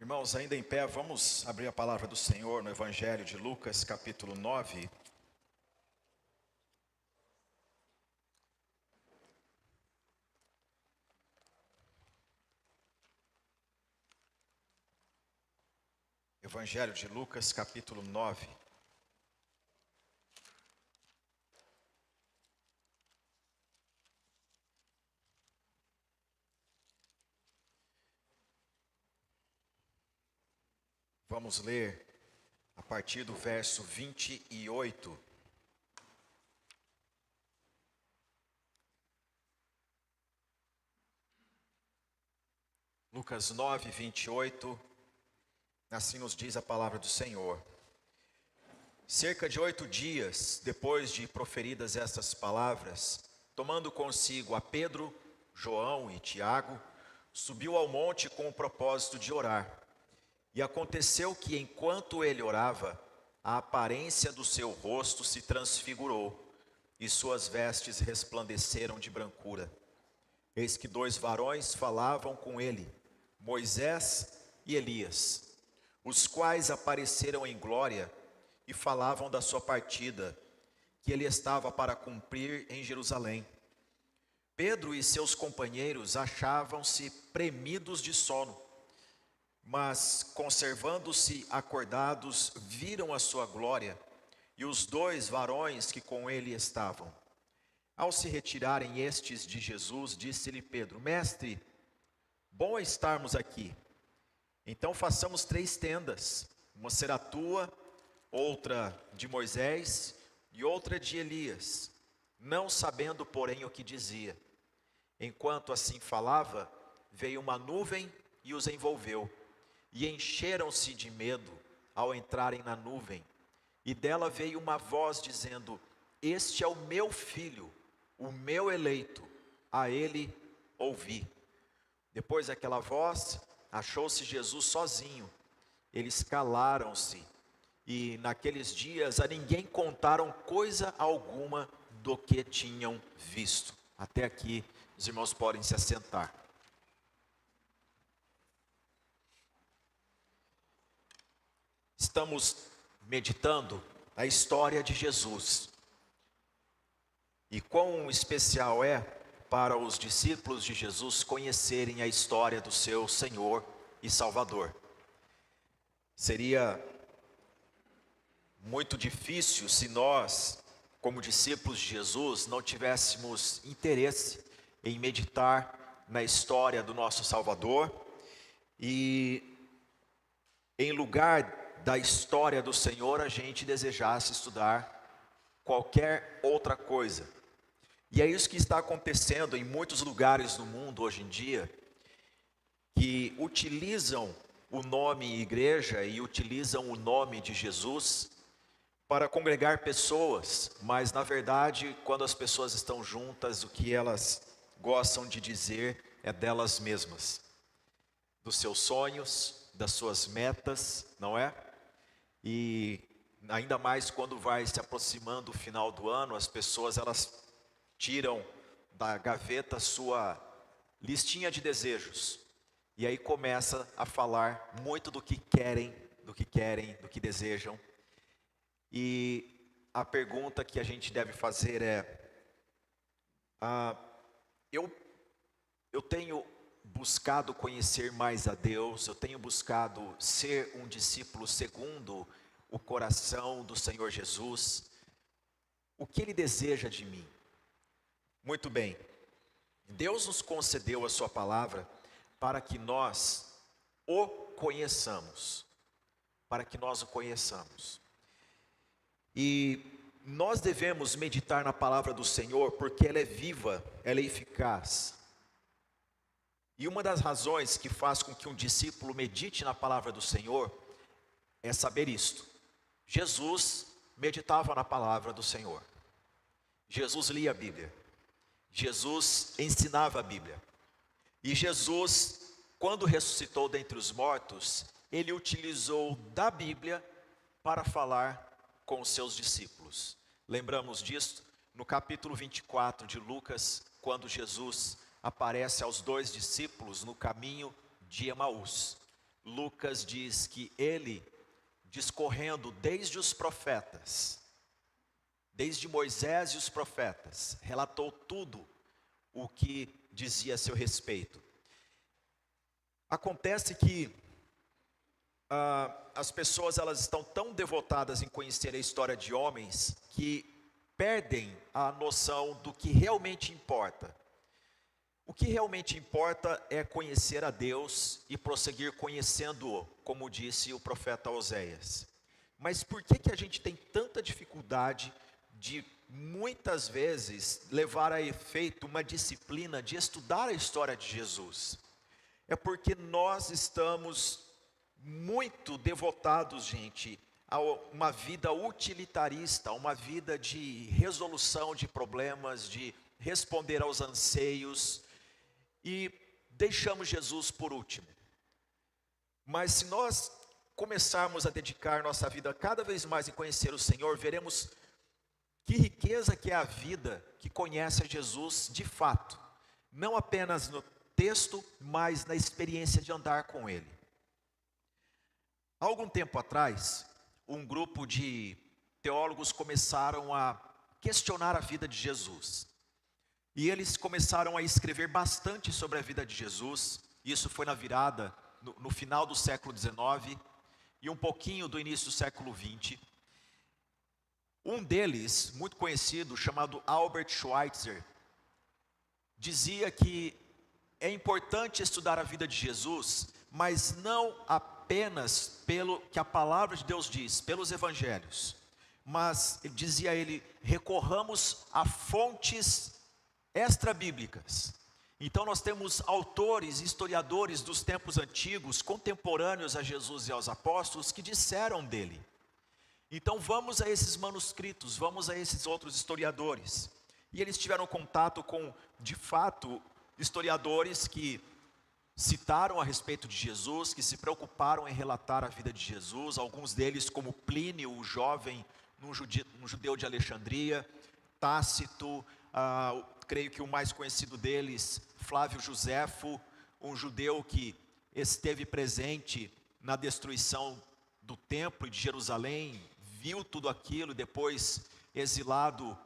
Irmãos, ainda em pé, vamos abrir a palavra do Senhor no Evangelho de Lucas, capítulo 9. Evangelho de Lucas, capítulo 9. Vamos ler a partir do verso 28. Lucas 9, 28, assim nos diz a palavra do Senhor. Cerca de 8 dias depois de proferidas estas palavras, tomando consigo a Pedro, João e Tiago, subiu ao monte com o propósito de orar. E aconteceu que, enquanto ele orava, a aparência do seu rosto se transfigurou, e suas vestes resplandeceram de brancura. Eis que 2 varões falavam com ele, Moisés e Elias, os quais apareceram em glória e falavam da sua partida, que ele estava para cumprir em Jerusalém. Pedro e seus companheiros achavam-se premidos de sono, mas, conservando-se acordados, viram a sua glória e os 2 varões que com ele estavam. Ao se retirarem estes de Jesus, disse-lhe Pedro: Mestre, bom é estarmos aqui. Então façamos 3 tendas, uma será tua, outra de Moisés e outra de Elias, não sabendo, porém, o que dizia. Enquanto assim falava, veio uma nuvem e os envolveu. E encheram-se de medo ao entrarem na nuvem. E dela veio uma voz dizendo: Este é o meu filho, o meu eleito, a ele ouvi. Depois daquela voz, achou-se Jesus sozinho. Eles calaram-se. E naqueles dias a ninguém contaram coisa alguma do que tinham visto. Até aqui, os irmãos podem se assentar. Estamos meditando a história de Jesus. E quão especial é para os discípulos de Jesus conhecerem a história do seu Senhor e Salvador. Seria muito difícil se nós, como discípulos de Jesus, não tivéssemos interesse em meditar na história do nosso Salvador e, em lugar da história do Senhor, a gente desejasse estudar qualquer outra coisa. E é isso que está acontecendo em muitos lugares do mundo hoje em dia, que utilizam o nome igreja e utilizam o nome de Jesus para congregar pessoas, mas na verdade, quando as pessoas estão juntas, o que elas gostam de dizer é delas mesmas, dos seus sonhos, das suas metas, não é? E ainda mais quando vai se aproximando o final do ano, as pessoas elas tiram da gaveta sua listinha de desejos. E aí começa a falar muito do que querem, do que desejam. E a pergunta que a gente deve fazer é: eu tenho buscado conhecer mais a Deus, eu tenho buscado ser um discípulo segundo o coração do Senhor Jesus. O que Ele deseja de mim? Muito bem, Deus nos concedeu a sua palavra para que nós o conheçamos, E nós devemos meditar na palavra do Senhor porque ela é viva, ela é eficaz. E uma das razões que faz com que um discípulo medite na palavra do Senhor é saber isto. Jesus meditava na palavra do Senhor. Jesus lia a Bíblia. Jesus ensinava a Bíblia. E Jesus, quando ressuscitou dentre os mortos, ele utilizou da Bíblia para falar com os seus discípulos. Lembramos disso no capítulo 24 de Lucas, quando Jesus aparece aos 2 discípulos no caminho de Emaús. Lucas diz que ele, discorrendo desde os profetas, desde Moisés e os profetas, relatou tudo o que dizia a seu respeito. Acontece que as pessoas, elas estão tão devotadas em conhecer a história de homens que perdem a noção do que realmente importa. O que realmente importa é conhecer a Deus e prosseguir conhecendo-o, como disse o profeta Oséias. Mas por que a gente tem tanta dificuldade de, muitas vezes, levar a efeito uma disciplina de estudar a história de Jesus? É porque nós estamos muito devotados, gente, a uma vida utilitarista, a uma vida de resolução de problemas, de responder aos anseios, e deixamos Jesus por último. Mas se nós começarmos a dedicar nossa vida cada vez mais em conhecer o Senhor, veremos que riqueza que é a vida que conhece a Jesus de fato, não apenas no texto, mas na experiência de andar com Ele. Há algum tempo atrás, um grupo de teólogos começaram a questionar a vida de Jesus. E eles começaram a escrever bastante sobre a vida de Jesus. Isso foi na virada, no final do século XIX e um pouquinho do início do século XX. Um deles, muito conhecido, chamado Albert Schweitzer, dizia que é importante estudar a vida de Jesus, mas não apenas pelo que a palavra de Deus diz, pelos evangelhos. Mas, dizia ele, recorramos a fontes extra-bíblicas. Então nós temos autores, historiadores dos tempos antigos, contemporâneos a Jesus e aos apóstolos, que disseram dele. Então vamos a esses manuscritos, vamos a esses outros historiadores. E eles tiveram contato com, de fato, historiadores que citaram a respeito de Jesus, que se preocuparam em relatar a vida de Jesus, alguns deles como Plínio, o jovem, um judeu de Alexandria, Tácito, creio que o mais conhecido deles, Flávio Josefo, um judeu que esteve presente na destruição do templo de Jerusalém, viu tudo aquilo e depois exilado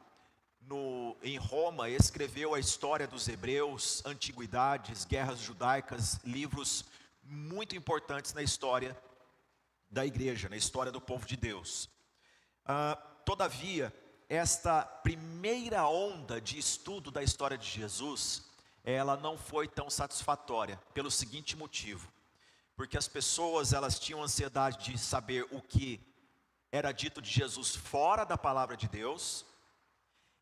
em Roma, escreveu a história dos hebreus, antiguidades, guerras judaicas, livros muito importantes na história da igreja, na história do povo de Deus. Todavia, esta primeira onda de estudo da história de Jesus, ela não foi tão satisfatória, pelo seguinte motivo: porque as pessoas, elas tinham ansiedade de saber o que era dito de Jesus fora da palavra de Deus,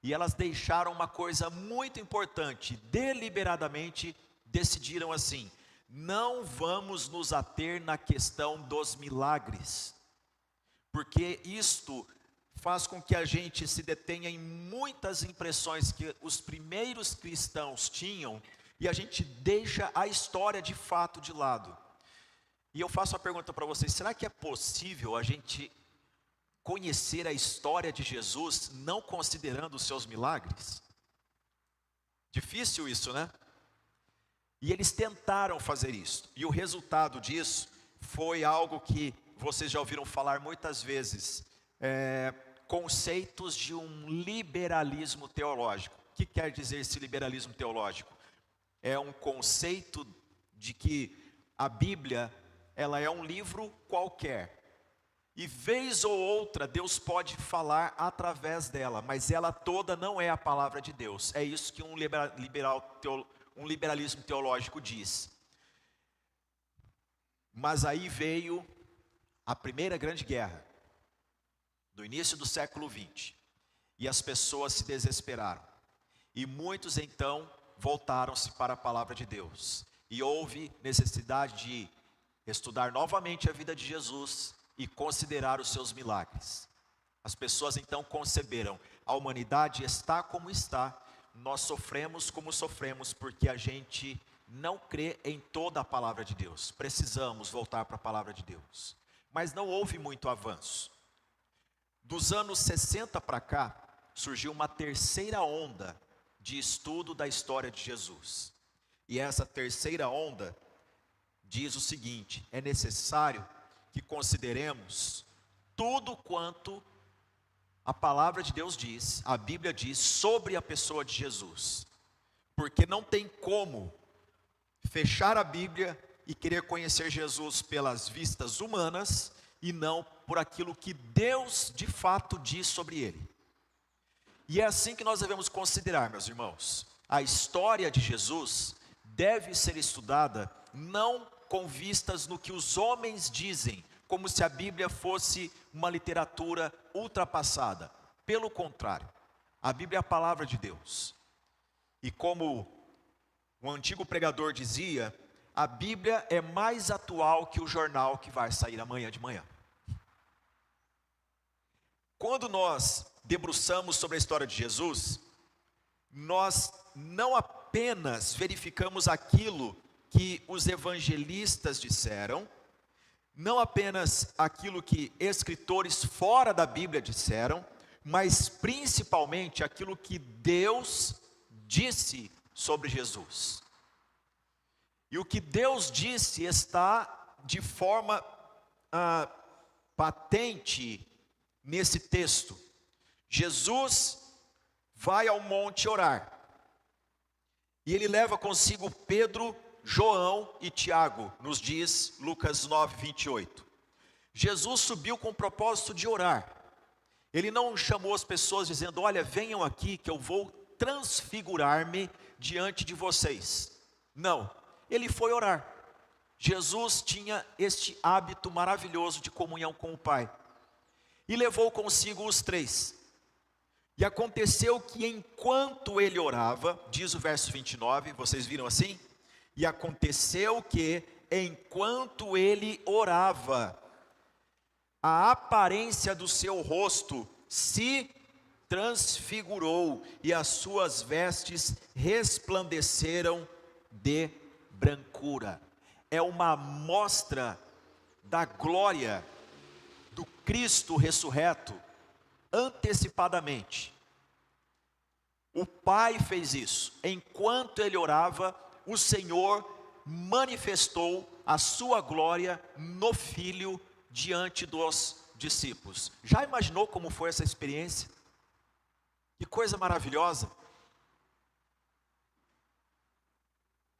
e elas deixaram uma coisa muito importante, deliberadamente decidiram assim: não vamos nos ater na questão dos milagres, porque isto faz com que a gente se detenha em muitas impressões que os primeiros cristãos tinham, e a gente deixa a história de fato de lado. E eu faço a pergunta para vocês: será que é possível a gente conhecer a história de Jesus não considerando os seus milagres? Difícil isso, né? E eles tentaram fazer isso, e o resultado disso foi algo que vocês já ouviram falar muitas vezes, conceitos de um liberalismo teológico. O que quer dizer esse liberalismo teológico? É um conceito de que a Bíblia, ela é um livro qualquer, e vez ou outra Deus pode falar através dela, mas ela toda não é a palavra de Deus. É isso que um liberalismo teológico diz. Mas aí veio a primeira grande guerra, do início do século XX, e as pessoas se desesperaram, e muitos então voltaram-se para a palavra de Deus, e houve necessidade de estudar novamente a vida de Jesus e considerar os seus milagres. As pessoas então conceberam: a humanidade está como está, nós sofremos como sofremos, porque a gente não crê em toda a palavra de Deus, precisamos voltar para a palavra de Deus. Mas não houve muito avanço. Dos anos 60 para cá, surgiu uma terceira onda de estudo da história de Jesus. E essa terceira onda diz o seguinte: é necessário que consideremos tudo quanto a palavra de Deus diz, a Bíblia diz sobre a pessoa de Jesus, porque não tem como fechar a Bíblia e querer conhecer Jesus pelas vistas humanas e não por aquilo que Deus de fato diz sobre ele. E é assim que nós devemos considerar, meus irmãos. A história de Jesus deve ser estudada não com vistas no que os homens dizem, como se a Bíblia fosse uma literatura ultrapassada. Pelo contrário, a Bíblia é a palavra de Deus. E como um antigo pregador dizia, a Bíblia é mais atual que o jornal que vai sair amanhã de manhã. Quando nós debruçamos sobre a história de Jesus, nós não apenas verificamos aquilo que os evangelistas disseram, não apenas aquilo que escritores fora da Bíblia disseram, mas principalmente aquilo que Deus disse sobre Jesus. E o que Deus disse está de forma patente nesse texto. Jesus vai ao monte orar, e ele leva consigo Pedro, João e Tiago, nos diz Lucas 9, 28. Jesus subiu com o propósito de orar. Ele não chamou as pessoas dizendo: olha, venham aqui que eu vou transfigurar-me diante de vocês. Não, ele foi orar. Jesus tinha este hábito maravilhoso de comunhão com o Pai, e levou consigo os três. E aconteceu que enquanto ele orava, diz o verso 29, vocês viram assim? E aconteceu que, enquanto ele orava, a aparência do seu rosto se transfigurou, e as suas vestes resplandeceram de brancura. É uma mostra da glória do Cristo ressurreto, antecipadamente. O Pai fez isso. Enquanto ele orava, o Senhor manifestou a sua glória no Filho diante dos discípulos. Já imaginou como foi essa experiência? Que coisa maravilhosa!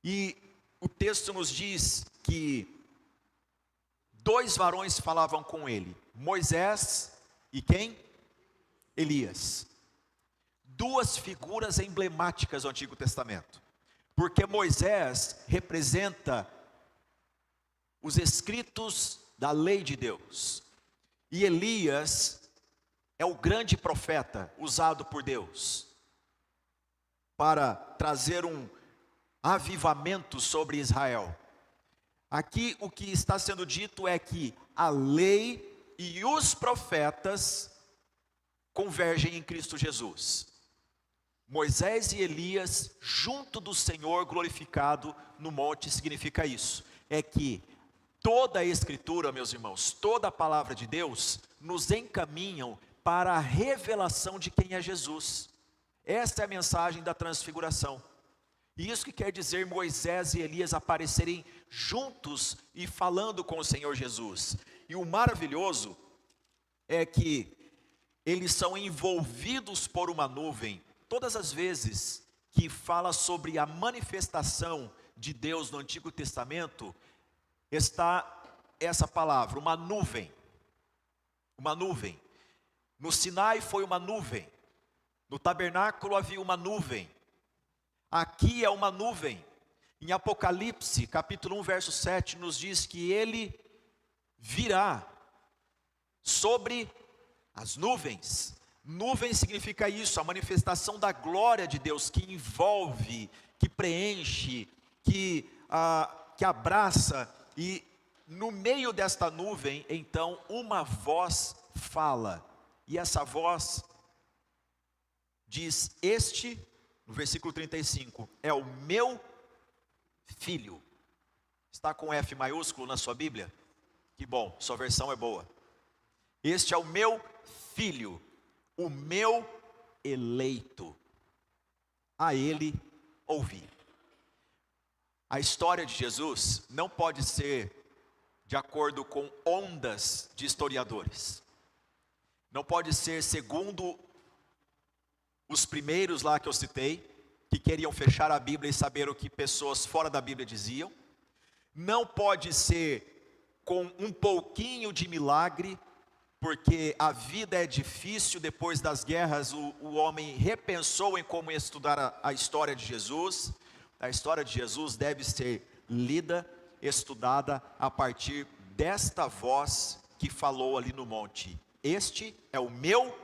E o texto nos diz que dois varões falavam com ele, Moisés e quem? Elias. Duas figuras emblemáticas do Antigo Testamento, porque Moisés representa os escritos da lei de Deus, e Elias é o grande profeta usado por Deus para trazer um avivamento sobre Israel. Aqui o que está sendo dito é que a lei e os profetas convergem em Cristo Jesus. Moisés e Elias junto do Senhor glorificado no monte significa isso. É que toda a Escritura, meus irmãos, toda a palavra de Deus nos encaminham para a revelação de quem é Jesus. Esta é a mensagem da transfiguração. E isso que quer dizer Moisés e Elias aparecerem juntos e falando com o Senhor Jesus. E o maravilhoso é que eles são envolvidos por uma nuvem. Todas as vezes que fala sobre a manifestação de Deus no Antigo Testamento, está essa palavra, uma nuvem. Uma nuvem. No Sinai foi uma nuvem. No tabernáculo havia uma nuvem. Aqui é uma nuvem. Em Apocalipse, capítulo 1, verso 7, nos diz que ele virá sobre as nuvens. Nuvem significa isso, a manifestação da glória de Deus, que envolve, que preenche, que abraça. E no meio desta nuvem, então, uma voz fala. E essa voz diz: este, no versículo 35, é o meu filho. Está com F maiúsculo na sua Bíblia? Que bom, sua versão é boa. Este é o meu filho, o meu eleito. A ele ouvi. A história de Jesus não pode ser de acordo com ondas de historiadores. Não pode ser segundo os primeiros lá que eu citei, que queriam fechar a Bíblia e saber o que pessoas fora da Bíblia diziam. Não pode ser com um pouquinho de milagre, porque a vida é difícil. Depois das guerras, o homem repensou em como estudar a história de Jesus. A história de Jesus deve ser lida, estudada a partir desta voz que falou ali no monte: este é o meu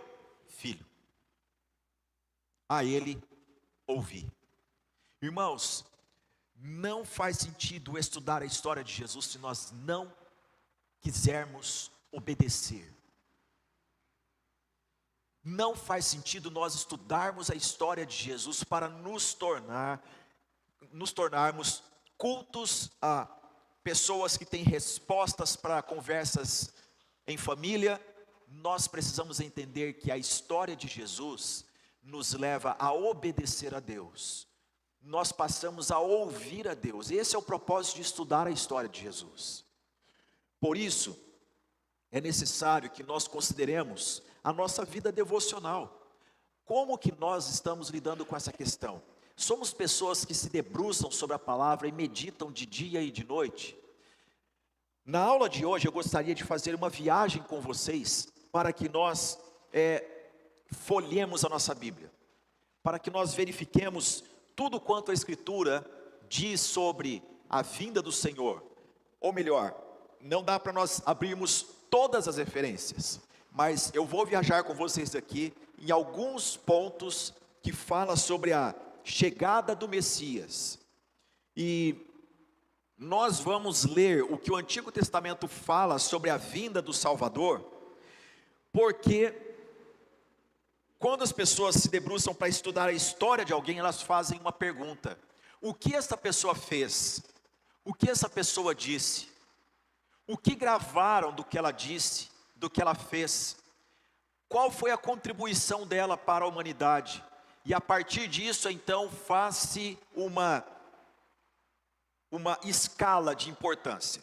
filho, a ele ouvi. Irmãos, não faz sentido estudar a história de Jesus se nós não quisermos obedecer. Não faz sentido nós estudarmos a história de Jesus para nos tornarmos cultos a pessoas que têm respostas para conversas em família. Nós precisamos entender que a história de Jesus nos leva a obedecer a Deus. Nós passamos a ouvir a Deus. Esse é o propósito de estudar a história de Jesus. Por isso, é necessário que nós consideremos a nossa vida devocional. Como que nós estamos lidando com essa questão? Somos pessoas que se debruçam sobre a palavra e meditam de dia e de noite? Na aula de hoje eu gostaria de fazer uma viagem com vocês, para que nós folhemos a nossa Bíblia, para que nós verifiquemos tudo quanto a Escritura diz sobre a vinda do Senhor. Ou melhor, não dá para nós abrirmos todas as referências, mas eu vou viajar com vocês aqui em alguns pontos que fala sobre a chegada do Messias. E nós vamos ler o que o Antigo Testamento fala sobre a vinda do Salvador, porque quando as pessoas se debruçam para estudar a história de alguém, elas fazem uma pergunta: o que essa pessoa fez? O que essa pessoa disse? O que gravaram do que ela disse, do que ela fez? Qual foi a contribuição dela para a humanidade? E a partir disso, então, faz-se uma escala de importância.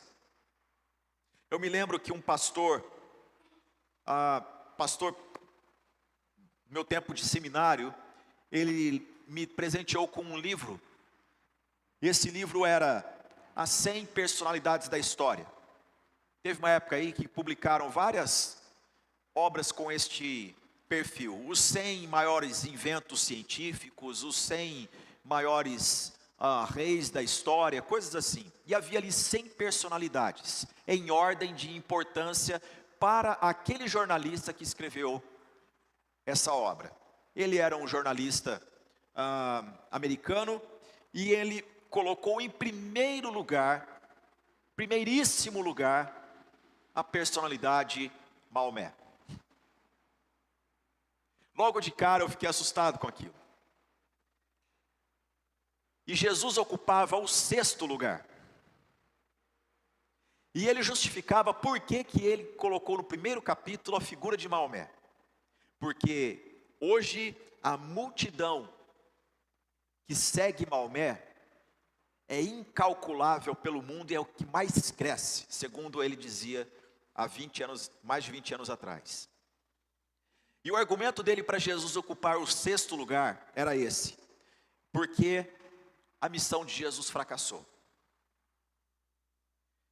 Eu me lembro que um pastor, no meu tempo de seminário, ele me presenteou com um livro. Esse livro era As 100 Personalidades da História. Teve uma época aí que publicaram várias obras com este perfil: os 100 maiores inventos científicos, os 100 maiores reis da história, coisas assim. E havia ali 100 personalidades, em ordem de importância para aquele jornalista que escreveu essa obra. Ele era um jornalista americano, e ele colocou em primeiríssimo lugar, a personalidade Maomé. Logo de cara eu fiquei assustado com aquilo. E Jesus ocupava o 6º lugar. E ele justificava por que ele colocou no primeiro capítulo a figura de Maomé. Porque hoje a multidão que segue Maomé é incalculável pelo mundo e é o que mais cresce, segundo ele dizia há mais de 20 anos atrás. E o argumento dele para Jesus ocupar o 6º lugar era esse: porque a missão de Jesus fracassou.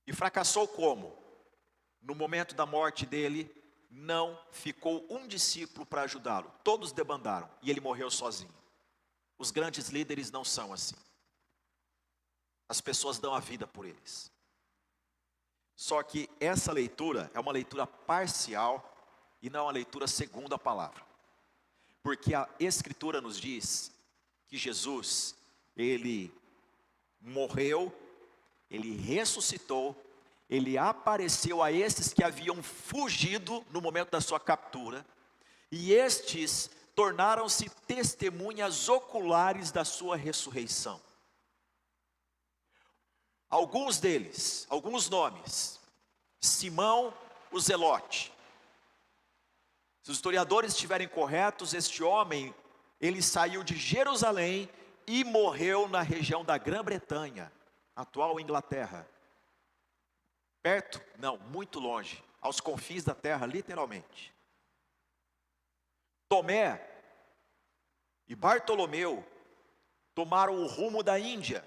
E fracassou como? No momento da morte dele, não ficou um discípulo para ajudá-lo. Todos debandaram e ele morreu sozinho. Os grandes líderes não são assim. As pessoas dão a vida por eles. Só que essa leitura é uma leitura parcial e não uma leitura segundo a palavra. Porque a Escritura nos diz que Jesus, ele morreu, ele ressuscitou, ele apareceu a esses que haviam fugido no momento da sua captura, e estes tornaram-se testemunhas oculares da sua ressurreição. Alguns deles, alguns nomes: Simão o Zelote. Se os historiadores estiverem corretos, este homem, ele saiu de Jerusalém e morreu na região da Grã-Bretanha. atual Inglaterra. Perto? Não, muito longe, aos confins da terra, literalmente. Tomé e Bartolomeu tomaram o rumo da Índia.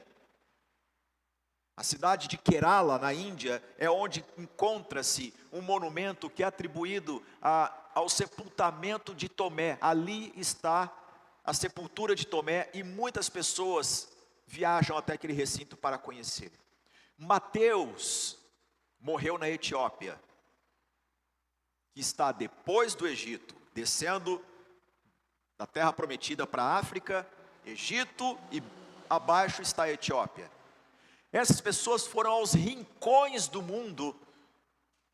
A cidade de Kerala, na Índia, é onde encontra-se um monumento que é atribuído ao sepultamento de Tomé. Ali está a sepultura de Tomé e muitas pessoas viajam até aquele recinto para conhecer. Mateus morreu na Etiópia, que está depois do Egito, descendo da terra prometida para a África, Egito, e abaixo está a Etiópia. Essas pessoas foram aos rincões do mundo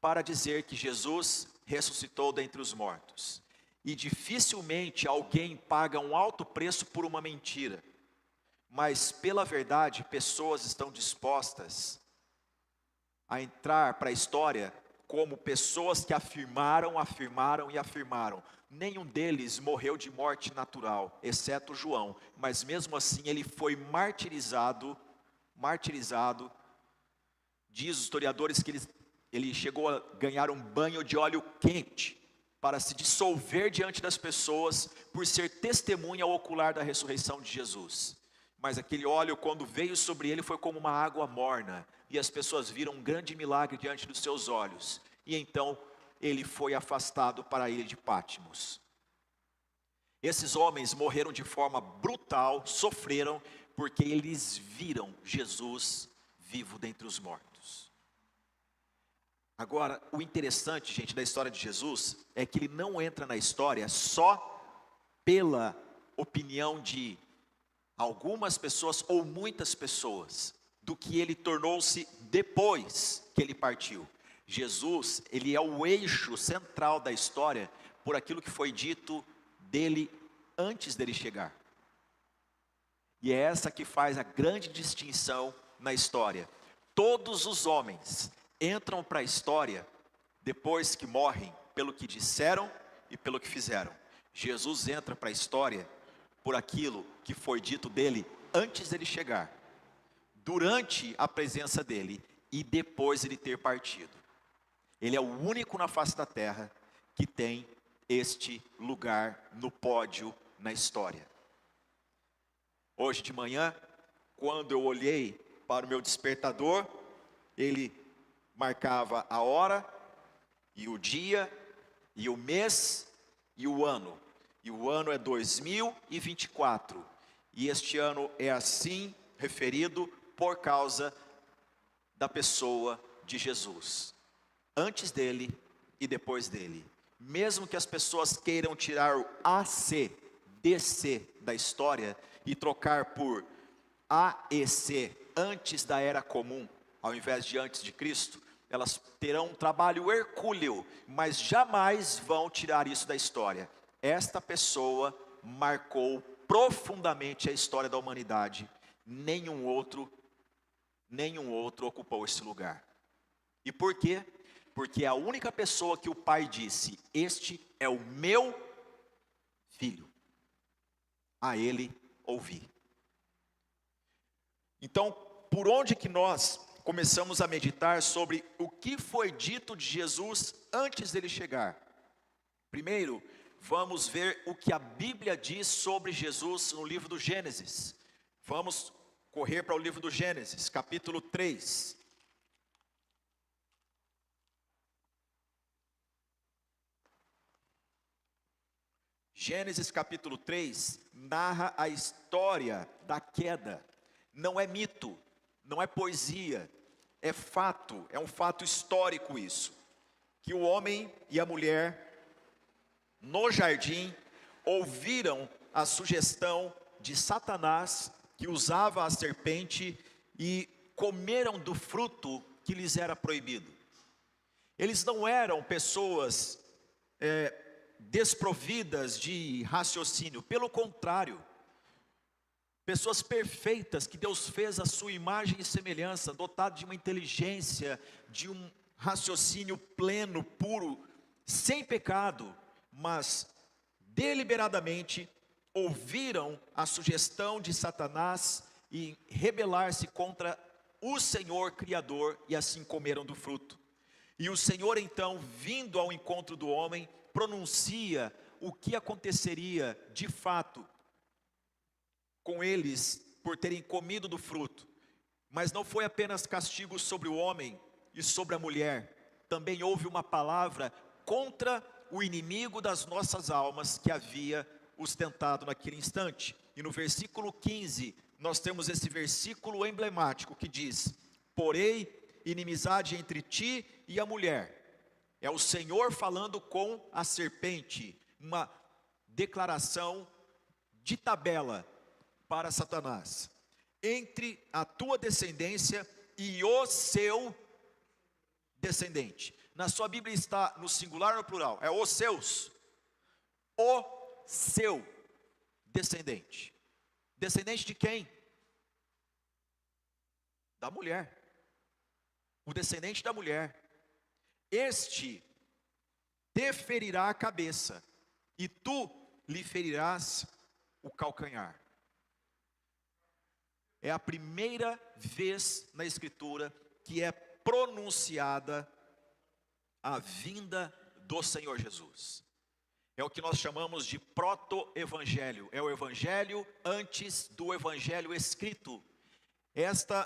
para dizer que Jesus ressuscitou dentre os mortos. E dificilmente alguém paga um alto preço por uma mentira. Mas pela verdade, pessoas estão dispostas a entrar para a história como pessoas que afirmaram. Nenhum deles morreu de morte natural, exceto João. Mas mesmo assim ele foi martirizado. Diz os historiadores que ele chegou a ganhar um banho de óleo quente para se dissolver diante das pessoas por ser testemunha ocular da ressurreição de Jesus. Mas aquele óleo, quando veio sobre ele, foi como uma água morna, e as pessoas viram um grande milagre diante dos seus olhos. E então ele foi afastado para a ilha de Pátimos. Esses homens morreram de forma brutal, sofreram, porque eles viram Jesus vivo dentre os mortos. Agora, o interessante, gente, da história de Jesus, é que ele não entra na história só pela opinião de algumas pessoas ou muitas pessoas, do que ele tornou-se depois que ele partiu. Jesus, ele é o eixo central da história, por aquilo que foi dito dele antes dele chegar. E é essa que faz a grande distinção na história. Todos os homens entram para a história depois que morrem, pelo que disseram e pelo que fizeram. Jesus entra para a história por aquilo que foi dito dele antes dele chegar, durante a presença dele e depois ele ter partido. Ele é o único na face da terra que tem este lugar no pódio na história. Hoje de manhã, quando eu olhei para o meu despertador, ele marcava a hora, e o dia, e o mês, e o ano. E o ano é 2024. E este ano é assim referido por causa da pessoa de Jesus. Antes dele e depois dele. Mesmo que as pessoas queiram tirar o AC, DC da história e trocar por AEC, antes da era comum, ao invés de antes de Cristo, elas terão um trabalho hercúleo, mas jamais vão tirar isso da história. Esta pessoa marcou profundamente a história da humanidade. Nenhum outro ocupou esse lugar. E por quê? Porque é a única pessoa que o Pai disse: este é o meu filho, a ele ouvi. Então, por onde que nós começamos a meditar sobre o que foi dito de Jesus antes dele chegar? Primeiro, vamos ver o que a Bíblia diz sobre Jesus no livro do Gênesis. Vamos correr para o livro do Gênesis, capítulo 3. Gênesis capítulo 3 narra a história da queda. Não é mito, não é poesia, é fato, é um fato histórico isso. Que o homem e a mulher, no jardim, ouviram a sugestão de Satanás, que usava a serpente, e comeram do fruto que lhes era proibido. Eles não eram pessoas desprovidas de raciocínio, pelo contrário, pessoas perfeitas que Deus fez à sua imagem e semelhança, dotadas de uma inteligência, de um raciocínio pleno, puro, sem pecado, mas deliberadamente ouviram a sugestão de Satanás e rebelar-se contra o Senhor Criador, e assim comeram do fruto. E o Senhor então, vindo ao encontro do homem, pronuncia o que aconteceria de fato com eles por terem comido do fruto. Mas não foi apenas castigo sobre o homem e sobre a mulher, também houve uma palavra contra o inimigo das nossas almas que havia os tentado naquele instante. E no versículo 15, nós temos esse versículo emblemático que diz: porém, inimizade entre ti e a mulher. É o Senhor falando com a serpente, uma declaração de tabela para Satanás: entre a tua descendência e o seu descendente. Na sua Bíblia está no singular ou no plural? É os seus. O seu descendente. Descendente de quem? Da mulher. O descendente da mulher. Este te ferirá a cabeça, e tu lhe ferirás o calcanhar. É a primeira vez na Escritura que é pronunciada a vinda do Senhor Jesus. É o que nós chamamos de proto-evangelho. É o evangelho antes do evangelho escrito. Esta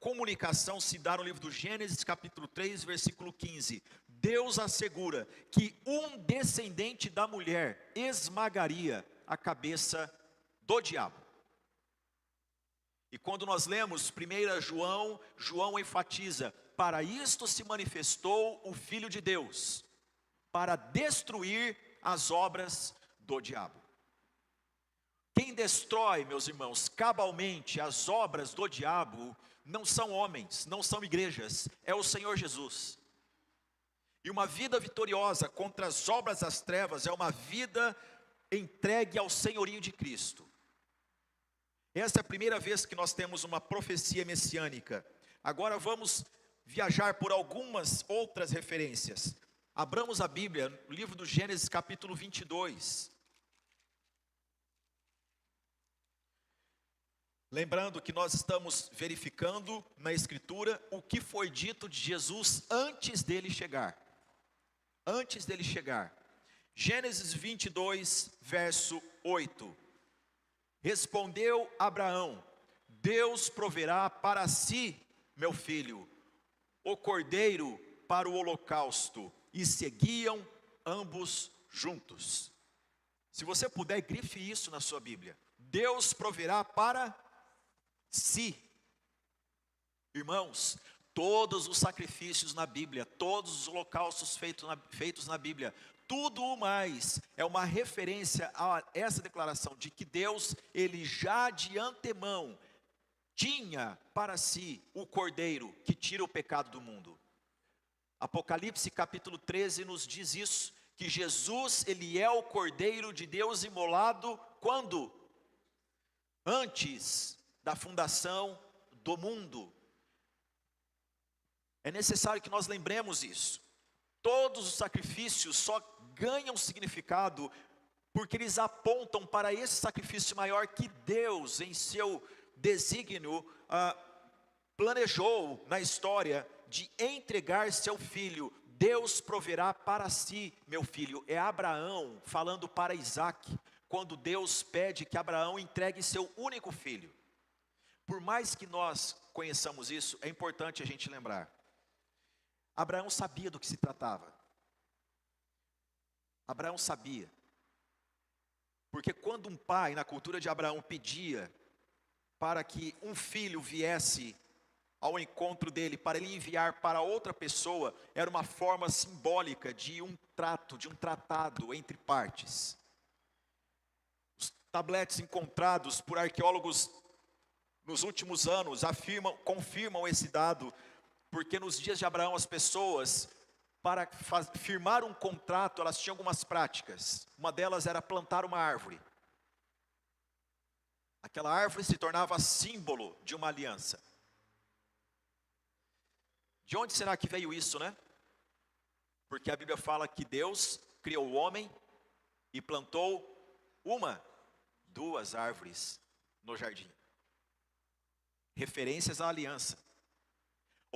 comunicação se dá no livro do Gênesis, capítulo 3, versículo 15. Deus assegura que um descendente da mulher esmagaria a cabeça do diabo. E quando nós lemos 1 João, João enfatiza: para isto se manifestou o Filho de Deus, para destruir as obras do diabo. Quem destrói, meus irmãos, cabalmente as obras do diabo, não são homens, não são igrejas, é o Senhor Jesus. E uma vida vitoriosa contra as obras das trevas é uma vida entregue ao senhorio de Cristo. Essa é a primeira vez que nós temos uma profecia messiânica. Agora vamos viajar por algumas outras referências. Abramos a Bíblia, no livro do Gênesis, capítulo 22. Lembrando que nós estamos verificando na Escritura o que foi dito de Jesus antes dele chegar. Antes dele chegar. Gênesis 22, verso 8. Respondeu Abraão: Deus proverá para si, meu filho, o cordeiro para o holocausto. E seguiam ambos juntos. Se você puder, grife isso na sua Bíblia. Deus proverá para si. Irmãos, todos os sacrifícios na Bíblia, todos os holocaustos feitos na Bíblia, tudo o mais é uma referência a essa declaração de que Deus, ele já de antemão tinha para si o cordeiro que tira o pecado do mundo. Apocalipse capítulo 13 nos diz isso, que Jesus, ele é o cordeiro de Deus imolado quando? Antes da fundação do mundo. É necessário que nós lembremos isso. Todos os sacrifícios só ganham significado porque eles apontam para esse sacrifício maior que Deus, em seu desígnio, planejou na história de entregar seu filho. Deus proverá para si, meu filho. É Abraão falando para Isaac, quando Deus pede que Abraão entregue seu único filho. Por mais que nós conheçamos isso, é importante a gente lembrar. Abraão sabia do que se tratava. Abraão sabia. Porque quando um pai, na cultura de Abraão, pedia para que um filho viesse ao encontro dele, para ele enviar para outra pessoa, era uma forma simbólica de um trato, de um tratado entre partes. Os tabletes encontrados por arqueólogos nos últimos anos confirmam esse dado, porque nos dias de Abraão as pessoas, para firmar um contrato, elas tinham algumas práticas. Uma delas era plantar uma árvore. Aquela árvore se tornava símbolo de uma aliança. De onde será que veio isso, né? Porque a Bíblia fala que Deus criou o homem e plantou duas árvores no jardim. Referências à aliança.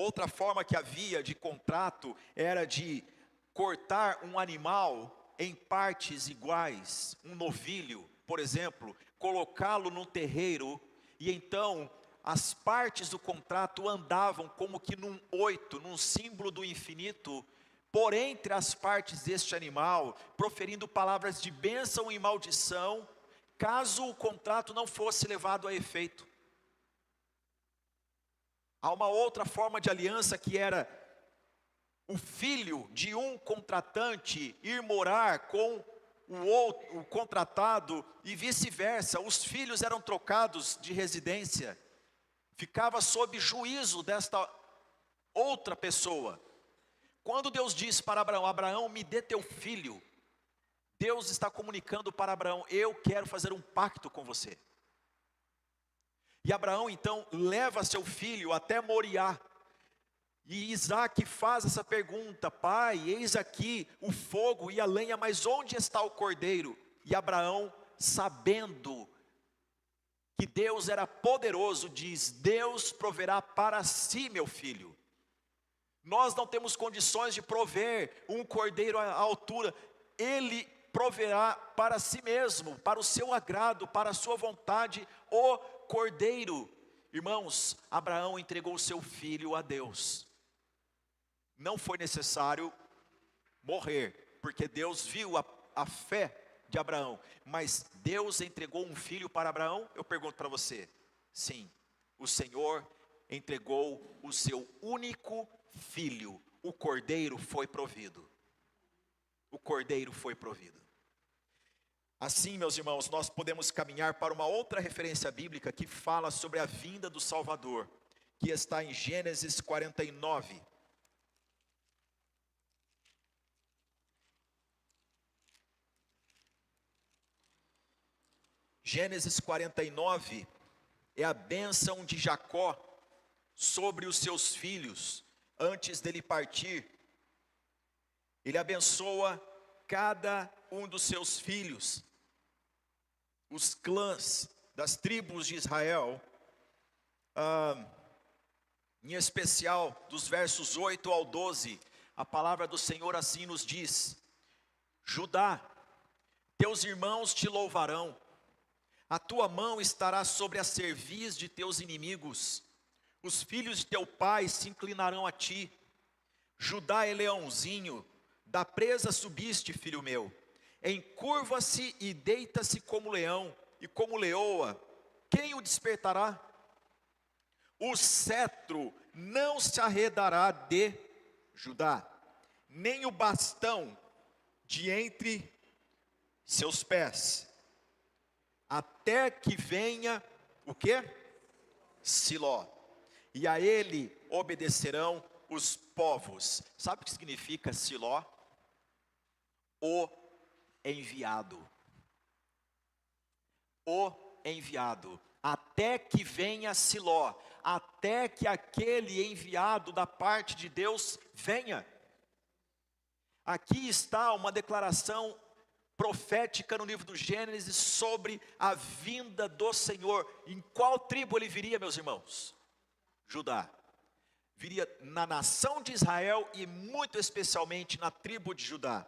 Outra forma que havia de contrato era de cortar um animal em partes iguais, um novilho, por exemplo, colocá-lo num terreiro, e então as partes do contrato andavam como que num 8, num símbolo do infinito, por entre as partes deste animal, proferindo palavras de bênção e maldição, caso o contrato não fosse levado a efeito. Há uma outra forma de aliança que era o filho de um contratante ir morar com o contratado e vice-versa. Os filhos eram trocados de residência, ficava sob juízo desta outra pessoa. Quando Deus disse para Abraão: Abraão, me dê teu filho, Deus está comunicando para Abraão: eu quero fazer um pacto com você. E Abraão então leva seu filho até Moriá, e Isaac faz essa pergunta: pai, eis aqui o fogo e a lenha, mas onde está o cordeiro? E Abraão, sabendo que Deus era poderoso, diz: Deus proverá para si, meu filho. Nós não temos condições de prover um cordeiro à altura, Ele proverá para si mesmo, para o seu agrado, para a sua vontade, o cordeiro. Irmãos, Abraão entregou o seu filho a Deus. Não foi necessário morrer, porque Deus viu a fé de Abraão, mas Deus entregou um filho para Abraão. Eu pergunto para você: sim, o Senhor entregou o seu único filho, o cordeiro foi provido. O cordeiro foi provido. Assim, meus irmãos, nós podemos caminhar para uma outra referência bíblica que fala sobre a vinda do Salvador, que está em Gênesis 49. Gênesis 49 é a bênção de Jacó sobre os seus filhos, antes dele partir. Ele abençoa cada um dos seus filhos, os clãs das tribos de Israel, em especial dos versos 8 ao 12, a palavra do Senhor assim nos diz: Judá, teus irmãos te louvarão, a tua mão estará sobre a cerviz de teus inimigos, os filhos de teu pai se inclinarão a ti. Judá é leãozinho, da presa subiste, filho meu, encurva-se e deita-se como leão, e como leoa, quem o despertará? O cetro não se arredará de Judá, nem o bastão de entre seus pés, até que venha o quê? Siló, e a ele obedecerão os povos. Sabe o que significa Siló? O enviado. O enviado. Até que venha Siló, até que aquele enviado da parte de Deus venha. Aqui está uma declaração profética no livro do Gênesis sobre a vinda do Senhor. Em qual tribo ele viria, meus irmãos? Judá. Viria na nação de Israel e muito especialmente na tribo de Judá.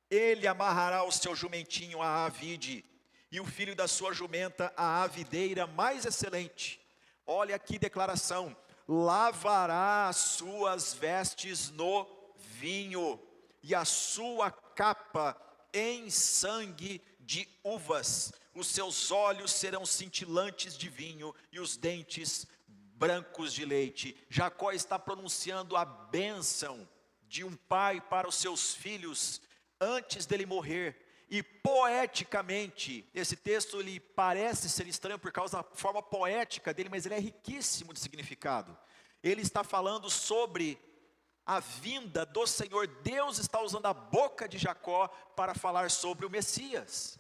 Ele amarrará o seu jumentinho à avide, e o filho da sua jumenta à avideira mais excelente. Olha aqui declaração: lavará as suas vestes no vinho, e a sua capa em sangue de uvas. Os seus olhos serão cintilantes de vinho, e os dentes brancos de leite. Jacó está pronunciando a bênção de um pai para os seus filhos antes dele morrer. E poeticamente, esse texto ele parece ser estranho por causa da forma poética dele, mas ele é riquíssimo de significado. Ele está falando sobre a vinda do Senhor. Deus está usando a boca de Jacó para falar sobre o Messias.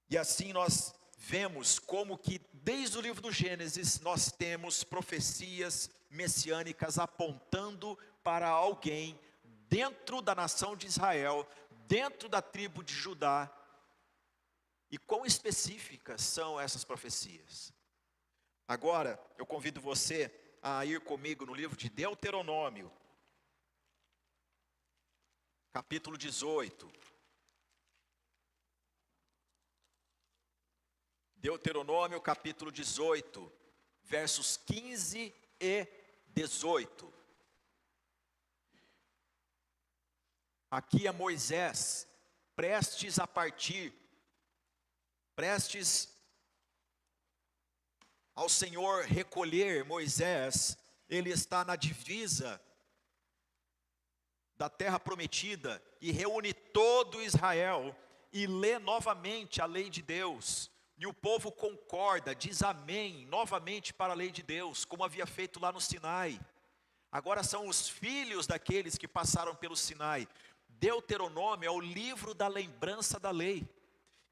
E assim nós vemos como que desde o livro do Gênesis nós temos profecias messiânicas apontando para alguém dentro da nação de Israel, dentro da tribo de Judá. E quão específicas são essas profecias? Agora, eu convido você a ir comigo no livro de Deuteronômio, capítulo 18. Deuteronômio, capítulo 18, versos 15 e 18. Aqui é Moisés, prestes a partir, prestes ao Senhor recolher Moisés. Ele está na divisa da terra prometida e reúne todo Israel e lê novamente a lei de Deus. E o povo concorda, diz amém novamente para a lei de Deus, como havia feito lá no Sinai. Agora são os filhos daqueles que passaram pelo Sinai. Deuteronômio é o livro da lembrança da lei.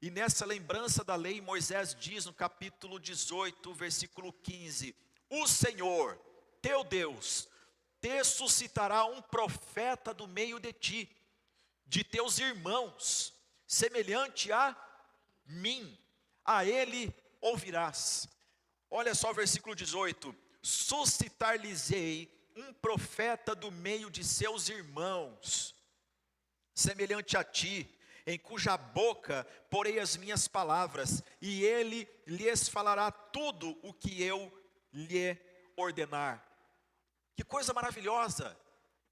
E nessa lembrança da lei, Moisés diz no capítulo 18, versículo 15: o Senhor, teu Deus, te suscitará um profeta do meio de ti, de teus irmãos, semelhante a mim, a ele ouvirás. Olha só o versículo 18: suscitar-lhes-ei um profeta do meio de seus irmãos, semelhante a ti, em cuja boca porei as minhas palavras, e ele lhes falará tudo o que eu lhe ordenar. Que coisa maravilhosa!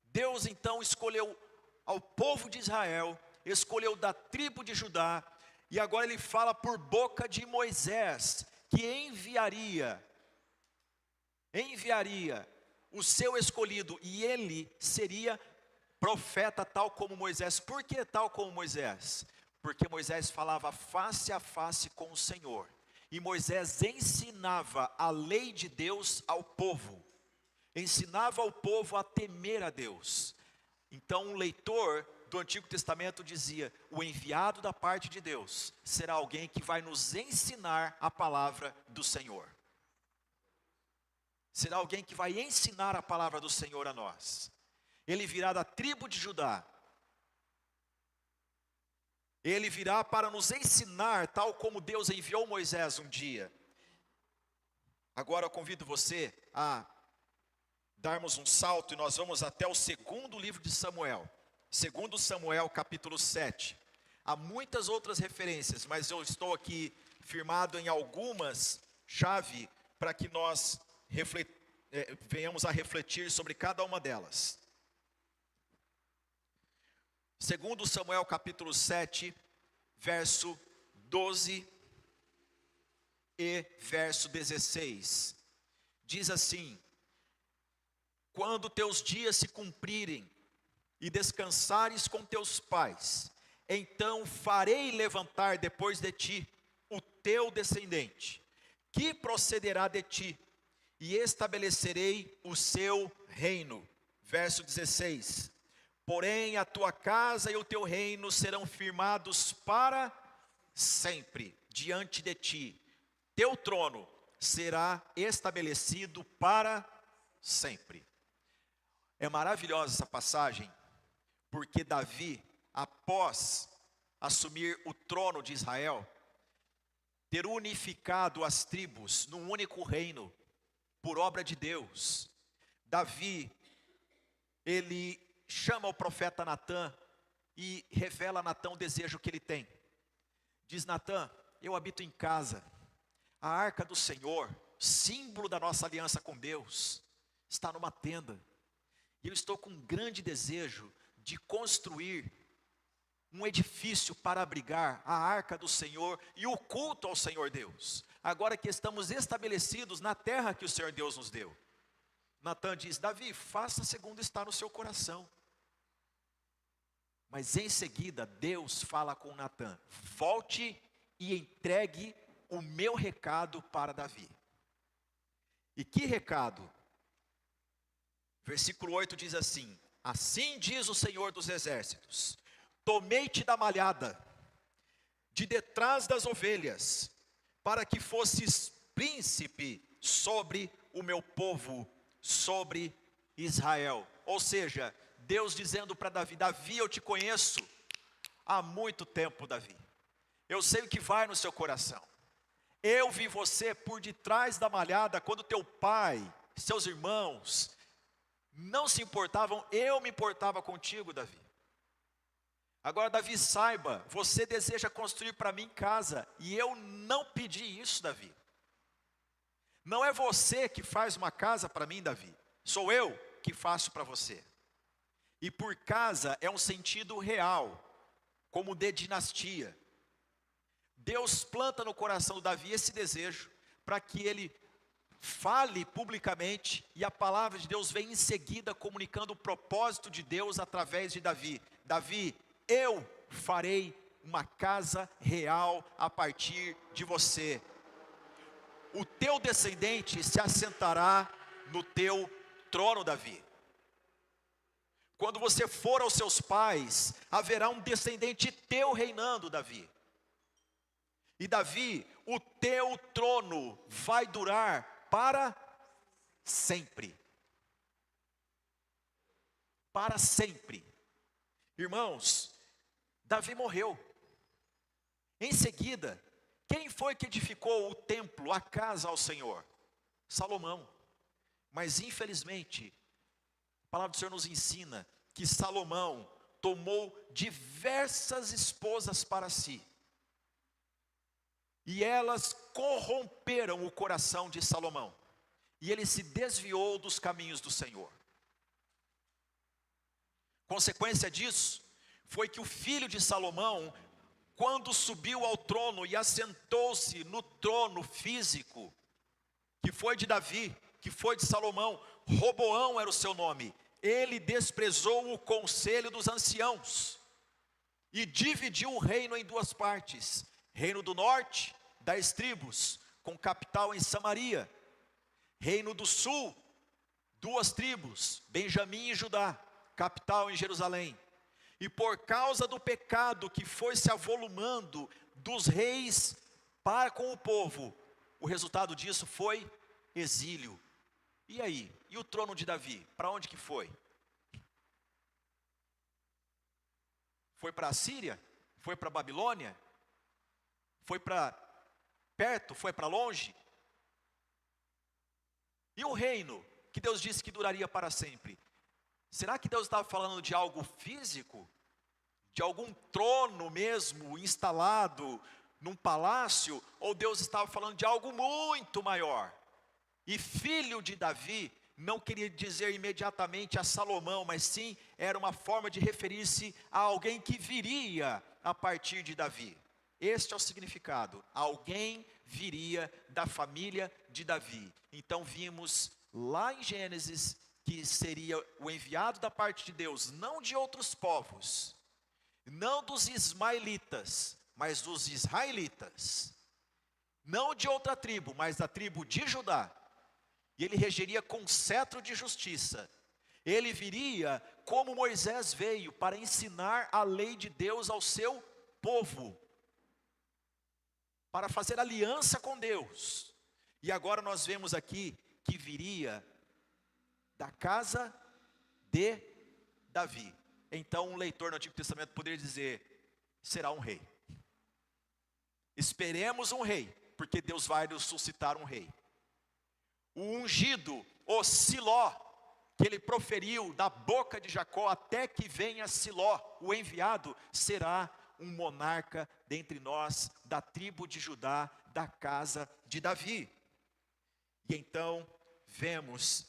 Deus então escolheu ao povo de Israel, escolheu da tribo de Judá, e agora ele fala por boca de Moisés, que enviaria o seu escolhido, e ele seria profeta tal como Moisés. Por que tal como Moisés? Porque Moisés falava face a face com o Senhor, e Moisés ensinava a lei de Deus ao povo, ensinava ao povo a temer a Deus. Então um leitor do Antigo Testamento dizia: o enviado da parte de Deus será alguém que vai nos ensinar a palavra do Senhor. Será alguém que vai ensinar a palavra do Senhor a nós. Ele virá da tribo de Judá. Ele virá para nos ensinar, tal como Deus enviou Moisés um dia. Agora eu convido você a darmos um salto e nós vamos até o segundo livro de Samuel. Segundo Samuel, capítulo 7. Há muitas outras referências, mas eu estou aqui firmado em algumas chave para que nós venhamos a refletir sobre cada uma delas. Segundo Samuel capítulo 7, verso 12 e verso 16. Diz assim: quando teus dias se cumprirem e descansares com teus pais, então farei levantar depois de ti o teu descendente, que procederá de ti, e estabelecerei o seu reino. Verso 16. Porém a tua casa e o teu reino serão firmados para sempre diante de ti. Teu trono será estabelecido para sempre. É maravilhosa essa passagem, porque Davi, após assumir o trono de Israel, ter unificado as tribos num único reino, por obra de Deus, Davi, ele chama o profeta Natã e revela a Natã o desejo que ele tem. Diz Natã: eu habito em casa, a arca do Senhor, símbolo da nossa aliança com Deus, está numa tenda, e eu estou com um grande desejo de construir um edifício para abrigar a arca do Senhor e o culto ao Senhor Deus, agora que estamos estabelecidos na terra que o Senhor Deus nos deu. Natã diz: Davi, faça segundo está no seu coração. Mas em seguida Deus fala com Natã: volte e entregue o meu recado para Davi. E que recado? Versículo 8 diz assim: assim diz o Senhor dos exércitos: tomei-te da malhada, de detrás das ovelhas, para que fosses príncipe sobre o meu povo, sobre Israel. Ou seja, Deus dizendo para Davi: Davi, eu te conheço há muito tempo, Davi. Eu sei o que vai no seu coração. Eu vi você por detrás da malhada, quando teu pai, seus irmãos, não se importavam, eu me importava contigo, Davi. Agora, Davi, saiba, você deseja construir para mim casa, e eu não pedi isso, Davi. Não é você que faz uma casa para mim, Davi, sou eu que faço para você. E por casa é um sentido real, como de dinastia. Deus planta no coração do Davi esse desejo, para que ele fale publicamente, e a palavra de Deus vem em seguida comunicando o propósito de Deus através de Davi. Davi, eu farei uma casa real a partir de você. O teu descendente se assentará no teu trono, Davi. Quando você for aos seus pais, haverá um descendente teu reinando, Davi. E Davi, o teu trono vai durar para sempre. Para sempre. Irmãos, Davi morreu. Em seguida, quem foi que edificou o templo, a casa ao Senhor? Salomão. Mas infelizmente, a palavra do Senhor nos ensina que Salomão tomou diversas esposas para si. E elas corromperam o coração de Salomão. E ele se desviou dos caminhos do Senhor. Consequência disso, foi que o filho de Salomão, quando subiu ao trono e assentou-se no trono físico, que foi de Davi, que foi de Salomão, Roboão era o seu nome, ele desprezou o conselho dos anciãos, e dividiu o reino em duas partes, reino do norte, 10 tribos, com capital em Samaria, reino do sul, 2 tribos, Benjamim e Judá, capital em Jerusalém. E por causa do pecado que foi se avolumando dos reis para com o povo, o resultado disso foi exílio. E aí? E o trono de Davi? Para onde que foi? Foi para a Síria? Foi para a Babilônia? Foi para perto? Foi para longe? E o reino que Deus disse que duraria para sempre? Será que Deus estava falando de algo físico? De algum trono mesmo instalado num palácio? Ou Deus estava falando de algo muito maior? E filho de Davi não queria dizer imediatamente a Salomão, mas sim era uma forma de referir-se a alguém que viria a partir de Davi. Este é o significado, alguém viria da família de Davi. Então vimos lá em Gênesis que seria o enviado da parte de Deus, não de outros povos, não dos ismaelitas, mas dos israelitas, não de outra tribo, mas da tribo de Judá. E ele regeria com cetro de justiça. Ele viria como Moisés veio, para ensinar a lei de Deus ao seu povo, para fazer aliança com Deus. E agora nós vemos aqui que viria da casa de Davi. Então um leitor no Antigo Testamento poderia dizer, será um rei. Esperemos um rei, porque Deus vai nos suscitar um rei. O ungido, o Siló, que ele proferiu da boca de Jacó, até que venha Siló, o enviado, será um monarca dentre nós, da tribo de Judá, da casa de Davi. E então vemos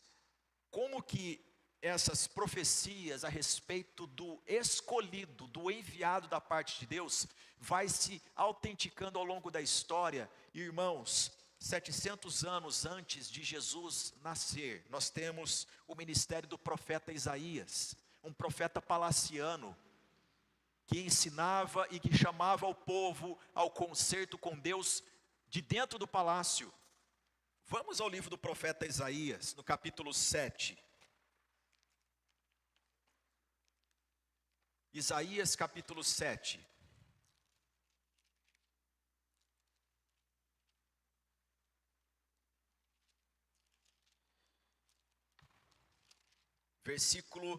como que essas profecias a respeito do escolhido, do enviado da parte de Deus, vai se autenticando ao longo da história. Irmãos, 700 anos antes de Jesus nascer, nós temos o ministério do profeta Isaías, um profeta palaciano, que ensinava e que chamava o povo ao concerto com Deus de dentro do palácio. Vamos ao livro do profeta Isaías, no capítulo 7. Isaías capítulo 7. Versículo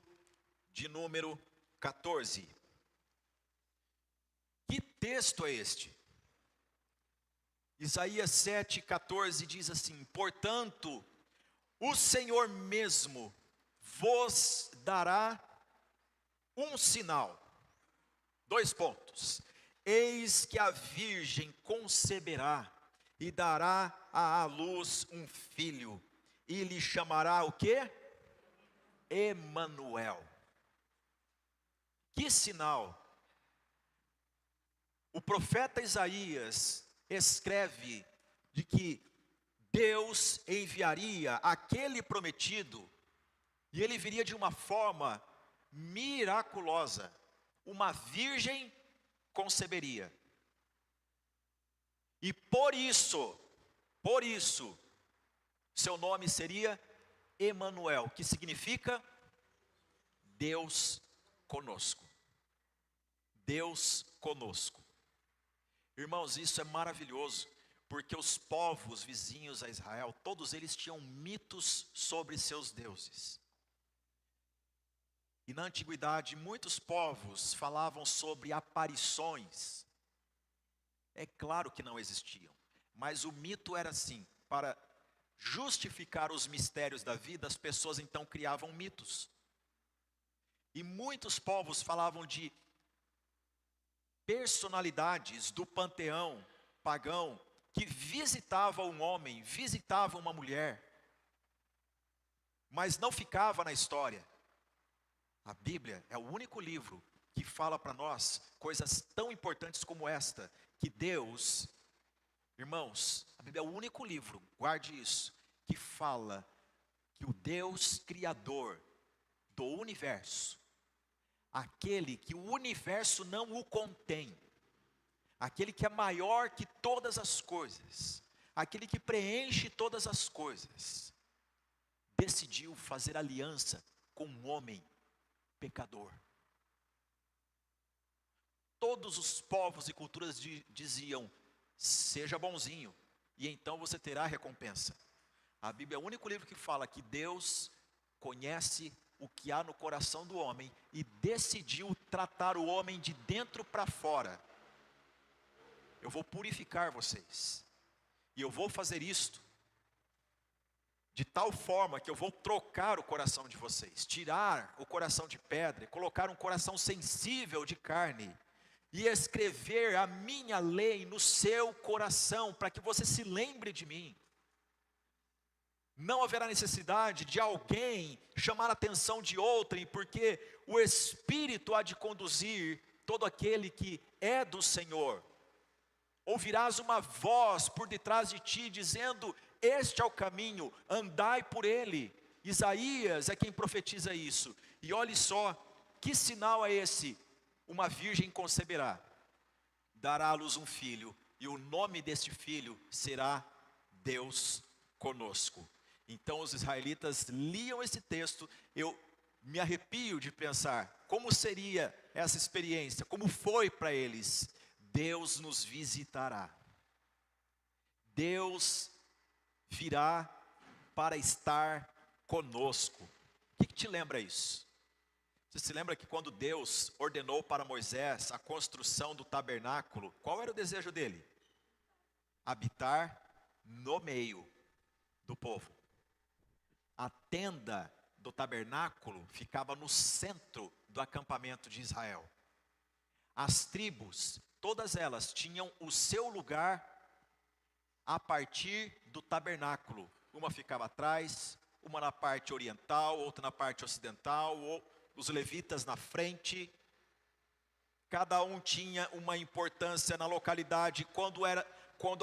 de número 14. Que texto é este? Isaías 7,14 diz assim: portanto, o Senhor mesmo vos dará um sinal. 2 pontos. Eis que a virgem conceberá e dará à luz um filho, e lhe chamará o quê? Emanuel. Que sinal? O profeta Isaías escreve de que Deus enviaria aquele prometido, e ele viria de uma forma miraculosa. Uma virgem conceberia. E por isso, seu nome seria Emanuel, que significa Deus conosco. Deus conosco. Irmãos, isso é maravilhoso, porque os povos vizinhos a Israel, todos eles tinham mitos sobre seus deuses. E na antiguidade, muitos povos falavam sobre aparições. É claro que não existiam, mas o mito era assim: para justificar os mistérios da vida, as pessoas então criavam mitos. E muitos povos falavam de personalidades do panteão pagão que visitavam um homem, visitavam uma mulher, mas não ficava na história. A Bíblia é o único livro que fala para nós coisas tão importantes como esta, que Deus, irmãos, a Bíblia é o único livro, guarde isso, que fala que o Deus Criador do universo, aquele que o universo não o contém, aquele que é maior que todas as coisas, aquele que preenche todas as coisas, decidiu fazer aliança com um homem pecador. Todos os povos e culturas diziam: seja bonzinho, e então você terá recompensa. A Bíblia é o único livro que fala que Deus conhece o que há no coração do homem e decidiu tratar o homem de dentro para fora. Eu vou purificar vocês, e eu vou fazer isto de tal forma que eu vou trocar o coração de vocês, tirar o coração de pedra, colocar um coração sensível de carne, e escrever a minha lei no seu coração, para que você se lembre de mim. Não haverá necessidade de alguém chamar a atenção de outrem, porque o Espírito há de conduzir todo aquele que é do Senhor. Ouvirás uma voz por detrás de ti, dizendo: este é o caminho, andai por ele. Isaías é quem profetiza isso. E olhe só, que sinal é esse? Uma virgem conceberá, dará à luz um filho, e o nome deste filho será Deus conosco. Então os israelitas liam esse texto, eu me arrepio de pensar, como seria essa experiência, como foi para eles. Deus nos visitará, Deus virá para estar conosco. O que te lembra isso? Você se lembra que quando Deus ordenou para Moisés a construção do tabernáculo, qual era o desejo dele? Habitar no meio do povo. A tenda do tabernáculo ficava no centro do acampamento de Israel. As tribos, todas elas tinham o seu lugar a partir do tabernáculo. Uma ficava atrás, uma na parte oriental, outra na parte ocidental, ou os levitas na frente. Cada um tinha uma importância na localidade. Quando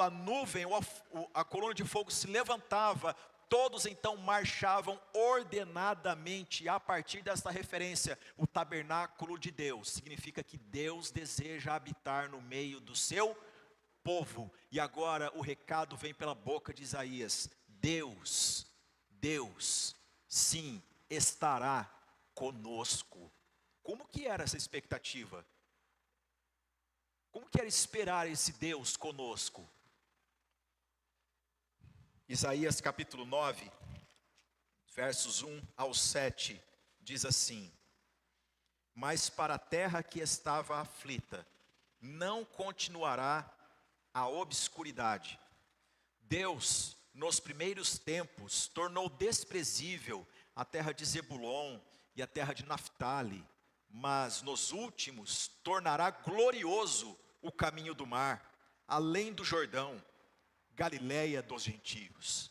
a nuvem ou a coluna de fogo se levantava, todos então marchavam ordenadamente a partir desta referência. O tabernáculo de Deus significa que Deus deseja habitar no meio do seu povo. E agora o recado vem pela boca de Isaías: Deus, sim, estará conosco. Como que era essa expectativa? Como que era esperar esse Deus conosco? Isaías capítulo 9, versos 1 ao 7, diz assim: mas para a terra que estava aflita, não continuará a obscuridade, Deus, nos primeiros tempos, tornou desprezível a terra de Zebulon e a terra de Naftali, mas nos últimos tornará glorioso o caminho do mar, além do Jordão, Galiléia dos gentios.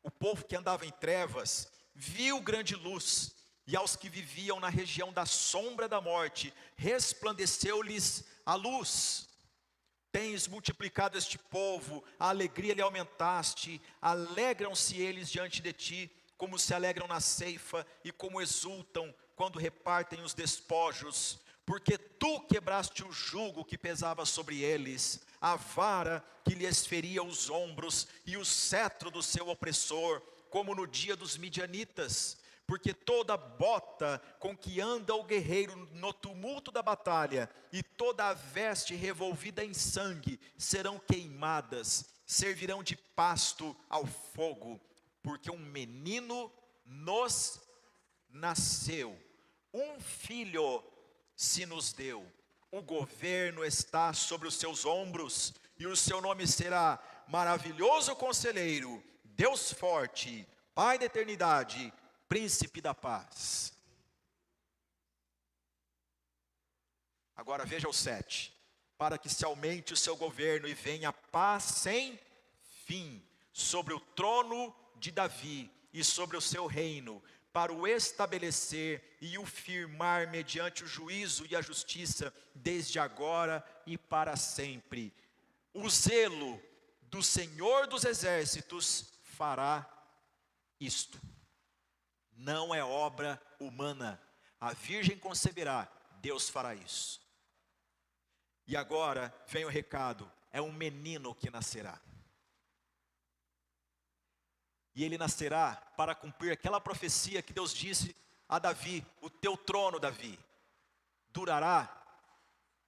O povo que andava em trevas viu grande luz, e aos que viviam na região da sombra da morte, resplandeceu-lhes a luz. Tens multiplicado este povo, a alegria lhe aumentaste, alegram-se eles diante de ti, como se alegram na ceifa, e como exultam quando repartem os despojos, porque tu quebraste o jugo que pesava sobre eles, a vara que lhes feria os ombros, e o cetro do seu opressor, como no dia dos midianitas. Porque toda bota com que anda o guerreiro no tumulto da batalha, e toda a veste revolvida em sangue, serão queimadas, servirão de pasto ao fogo, porque um menino nos nasceu, um filho se nos deu, o governo está sobre os seus ombros, e o seu nome será Maravilhoso Conselheiro, Deus Forte, Pai da Eternidade, Príncipe da Paz. Agora veja o 7. Para que se aumente o seu governo e venha paz sem fim sobre o trono de Davi e sobre o seu reino, para o estabelecer e o firmar mediante o juízo e a justiça, desde agora e para sempre. O zelo do Senhor dos Exércitos fará isto. Não é obra humana. A virgem conceberá, Deus fará isso. E agora vem o recado: é um menino que nascerá. E ele nascerá para cumprir aquela profecia que Deus disse a Davi: o teu trono, Davi, durará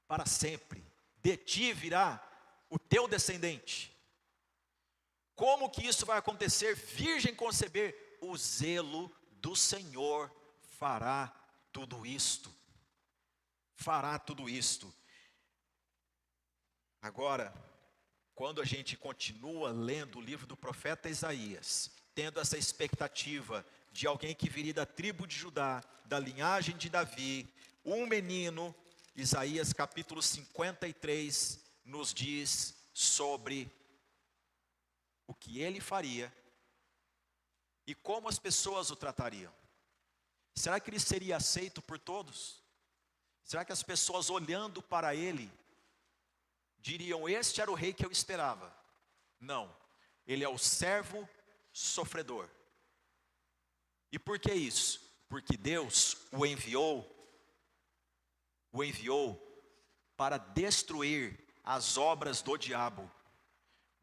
para sempre. De ti virá o teu descendente. Como que isso vai acontecer? Virgem conceber, o zelo do Senhor fará tudo isto. Fará tudo isto. Agora, quando a gente continua lendo o livro do profeta Isaías, tendo essa expectativa de alguém que viria da tribo de Judá, da linhagem de Davi, um menino, Isaías capítulo 53 nos diz sobre o que ele faria e como as pessoas o tratariam. Será que ele seria aceito por todos? Será que as pessoas olhando para ele diriam: este era o rei que eu esperava? Não, ele é o servo sofredor. E por que isso? Porque Deus o enviou para destruir as obras do diabo.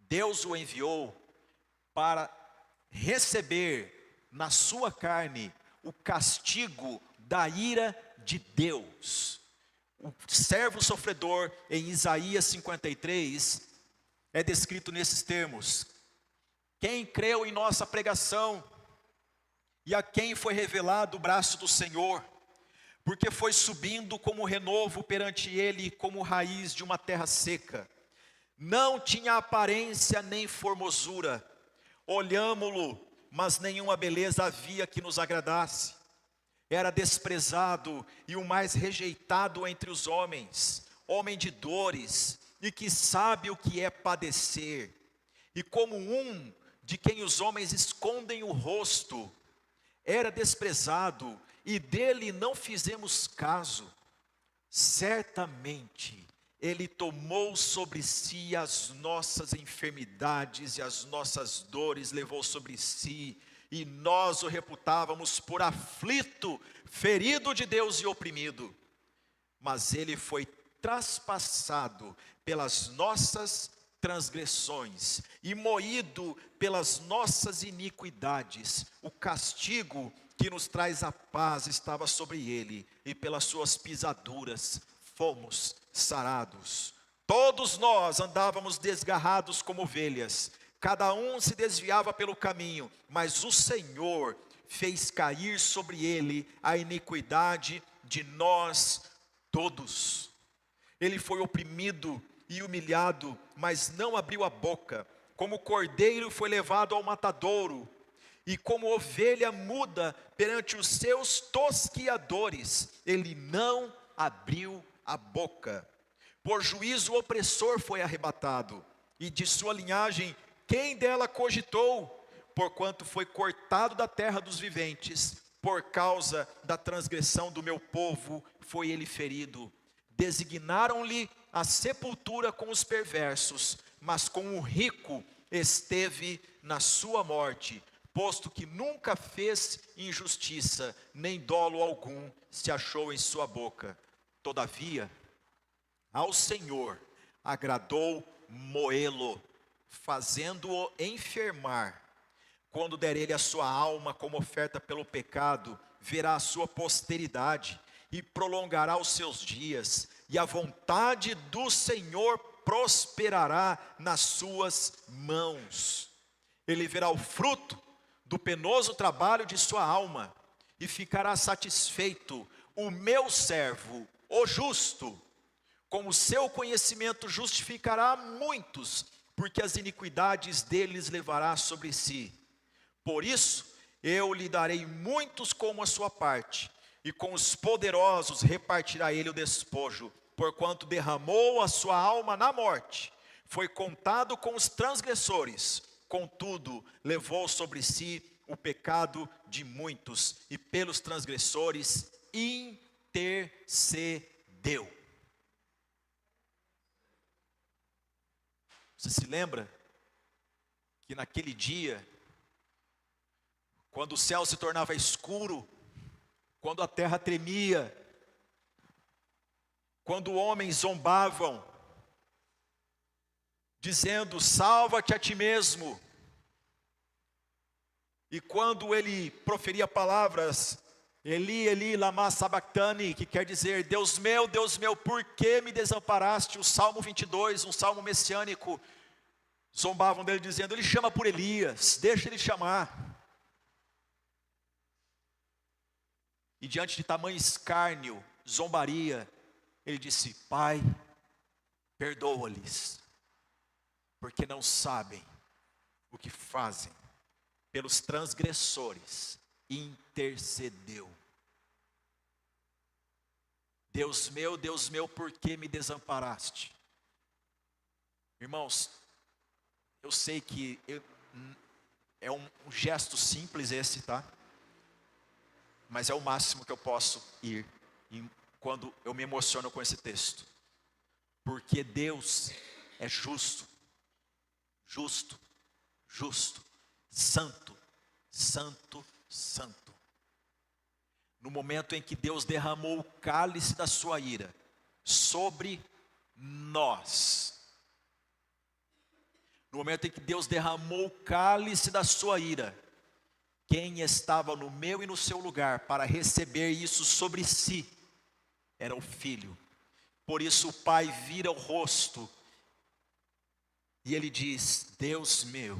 Deus o enviou para receber na sua carne o castigo da ira de Deus. O servo sofredor em Isaías 53 é descrito nesses termos: quem creu em nossa pregação e a quem foi revelado o braço do Senhor, porque foi subindo como renovo perante ele, como raiz de uma terra seca. Não tinha aparência nem formosura, olhámo-lo, mas nenhuma beleza havia que nos agradasse. Era desprezado e o mais rejeitado entre os homens, homem de dores, e que sabe o que é padecer. E como um de quem os homens escondem o rosto, era desprezado, e dele não fizemos caso. Certamente ele tomou sobre si as nossas enfermidades e as nossas dores levou sobre si, e nós o reputávamos por aflito, ferido de Deus e oprimido. Mas ele foi traspassado pelas nossas transgressões e moído pelas nossas iniquidades. O castigo que nos traz a paz estava sobre ele, e pelas suas pisaduras fomos sarados. Todos nós andávamos desgarrados como ovelhas, cada um se desviava pelo caminho, mas o Senhor fez cair sobre ele a iniquidade de nós todos. Ele foi oprimido e humilhado, mas não abriu a boca. como cordeiro foi levado ao matadouro, e como ovelha muda perante os seus tosquiadores, ele não abriu a boca. Por juízo o opressor foi arrebatado, e de sua linhagem quem dela cogitou? Porquanto foi cortado da terra dos viventes, por causa da transgressão do meu povo foi ele ferido. Designaram-lhe a sepultura com os perversos, mas com o rico esteve na sua morte, posto que nunca fez injustiça, nem dolo algum se achou em sua boca. Todavia, ao Senhor agradou moê-lo, fazendo-o enfermar. Quando der ele a sua alma como oferta pelo pecado, verá a sua posteridade e prolongará os seus dias, e a vontade do Senhor prosperará nas suas mãos. Ele verá o fruto do penoso trabalho de sua alma, e ficará satisfeito. O meu servo, o justo, com o seu conhecimento justificará muitos, porque as iniquidades deles levará sobre si. Por isso, eu lhe darei muitos como a sua parte, e com os poderosos repartirá ele o despojo, porquanto derramou a sua alma na morte, foi contado com os transgressores, contudo, levou sobre si o pecado de muitos, e pelos transgressores intercedeu. Você se lembra que naquele dia, quando o céu se tornava escuro, quando a terra tremia, quando homens zombavam, dizendo: salva-te a ti mesmo, e quando ele proferia palavras, Eli, Eli, lama sabachthani, que quer dizer: Deus meu, por que me desamparaste? O Salmo 22, um salmo messiânico. Zombavam dele dizendo: ele chama por Elias, deixa ele chamar. E diante de tamanho escárnio, zombaria, ele disse: Pai, perdoa-lhes, porque não sabem o que fazem. Pelos transgressores intercedeu. Deus meu, por que me desamparaste? Irmãos, eu sei que é um gesto simples esse, tá? Mas é o máximo que eu posso ir quando eu me emociono com esse texto. Porque Deus é justo, justo, justo, santo, santo, santo. No momento em que Deus derramou o cálice da sua ira sobre nós, no momento em que Deus derramou o cálice da sua ira, quem estava no meu e no seu lugar para receber isso sobre si era o Filho. Por isso o Pai vira o rosto e ele diz: Deus meu,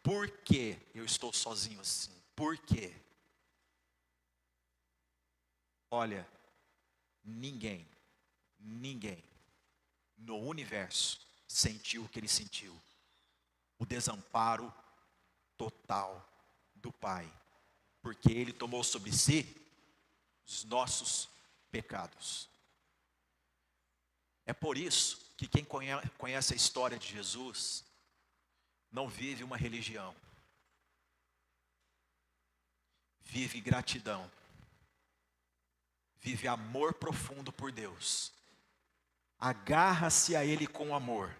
por que eu estou sozinho assim? Por quê? Olha, ninguém no universo sentiu o que ele sentiu. O desamparo total do Pai, porque ele tomou sobre si os nossos pecados. É por isso que quem conhece a história de Jesus não vive uma religião, vive gratidão, vive amor profundo por Deus, agarra-se a Ele com amor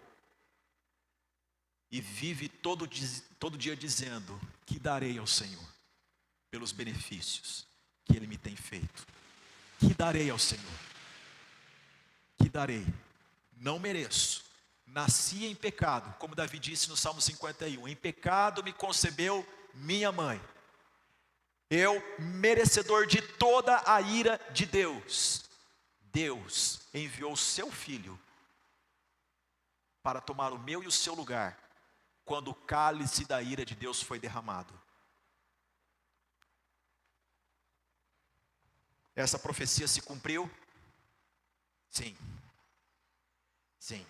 e vive todo dia dizendo: que darei ao Senhor pelos benefícios que Ele me tem feito? Que darei ao Senhor? Que darei? Não mereço, nasci em pecado, como Davi disse no Salmo 51, em pecado me concebeu minha mãe. Eu, merecedor de toda a ira de Deus, Deus enviou o seu Filho para tomar o meu e o seu lugar, quando o cálice da ira de Deus foi derramado. Essa profecia se cumpriu? Sim. Sim.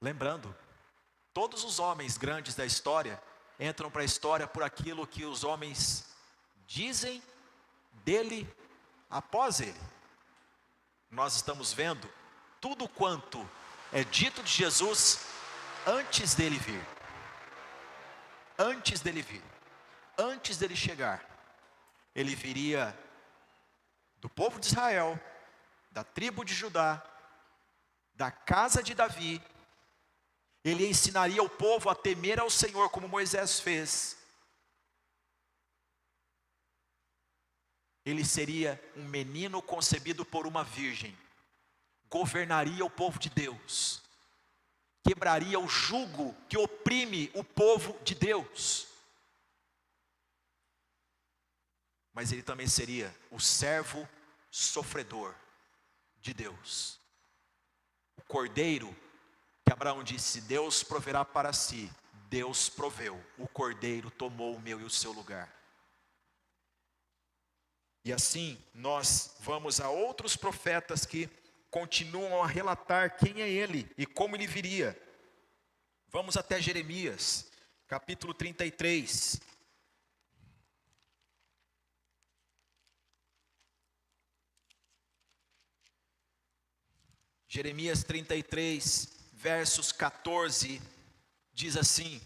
Lembrando Todos os homens grandes da história entram para a história por aquilo que os homens dizem dele após ele. Nós estamos vendo tudo quanto é dito de Jesus antes dele vir. Antes dele vir. Antes dele chegar. Ele viria do povo de Israel, da tribo de Judá, da casa de Davi. Ele ensinaria o povo a temer ao Senhor, como Moisés fez. Ele seria um menino concebido por uma virgem. Governaria o povo de Deus. Quebraria o jugo que oprime o povo de Deus. Mas ele também seria o servo sofredor de Deus. O cordeiro que Abraão disse: Deus proverá para si. Deus proveu. O cordeiro tomou o meu e o seu lugar. E assim nós vamos a outros profetas que continuam a relatar quem é ele e como ele viria. Vamos até Jeremias, capítulo 33. Jeremias 33, versos 14, diz assim,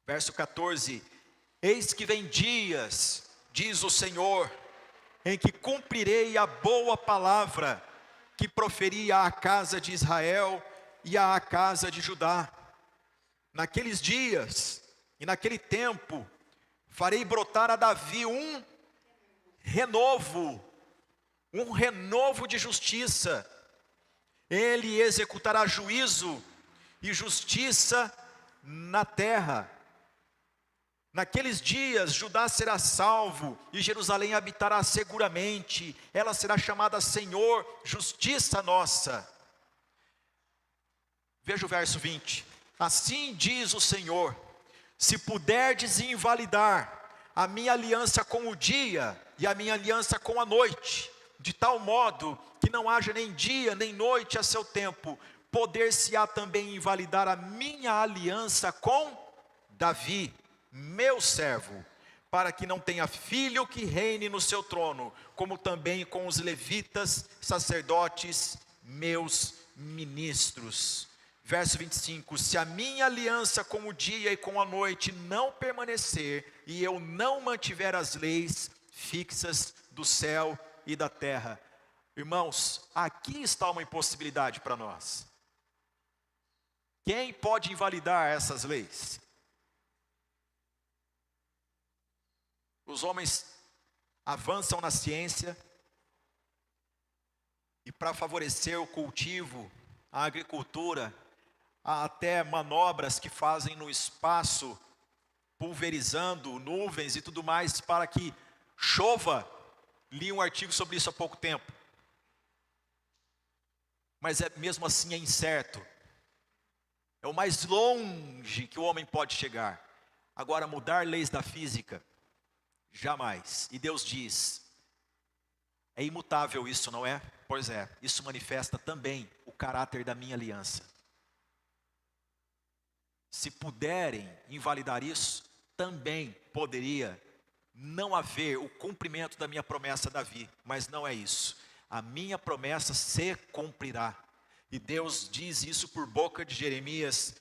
verso 14: Eis que vem dias, diz o Senhor, em que cumprirei a boa palavra que proferi à casa de Israel e à casa de Judá. Naqueles dias e naquele tempo, farei brotar a Davi um renovo de justiça. Ele executará juízo e justiça na terra. Naqueles dias Judá será salvo e Jerusalém habitará seguramente. Ela será chamada Senhor, justiça nossa. Veja o verso 20. Assim diz o Senhor: se puderdes invalidar a minha aliança com o dia e a minha aliança com a noite, de tal modo que não haja nem dia nem noite a seu tempo, poder-se-á também invalidar a minha aliança com Davi, meu servo, para que não tenha filho que reine no seu trono, como também com os levitas, sacerdotes, meus ministros. Verso 25: se a minha aliança com o dia e com a noite não permanecer, e eu não mantiver as leis fixas do céu e da terra. Irmãos, aqui está uma impossibilidade para nós. Quem pode invalidar essas leis? Os homens avançam na ciência, e para favorecer o cultivo, a agricultura, há até manobras que fazem no espaço, pulverizando nuvens e tudo mais, para que chova. Li um artigo sobre isso há pouco tempo. Mas mesmo assim é incerto. É o mais longe que o homem pode chegar. Agora, mudar leis da física, jamais. E Deus diz: é imutável isso, não é? Pois é, isso manifesta também o caráter da minha aliança. Se puderem invalidar isso, também poderia não haver o cumprimento da minha promessa a Davi, mas não é isso. A minha promessa se cumprirá. E Deus diz isso por boca de Jeremias,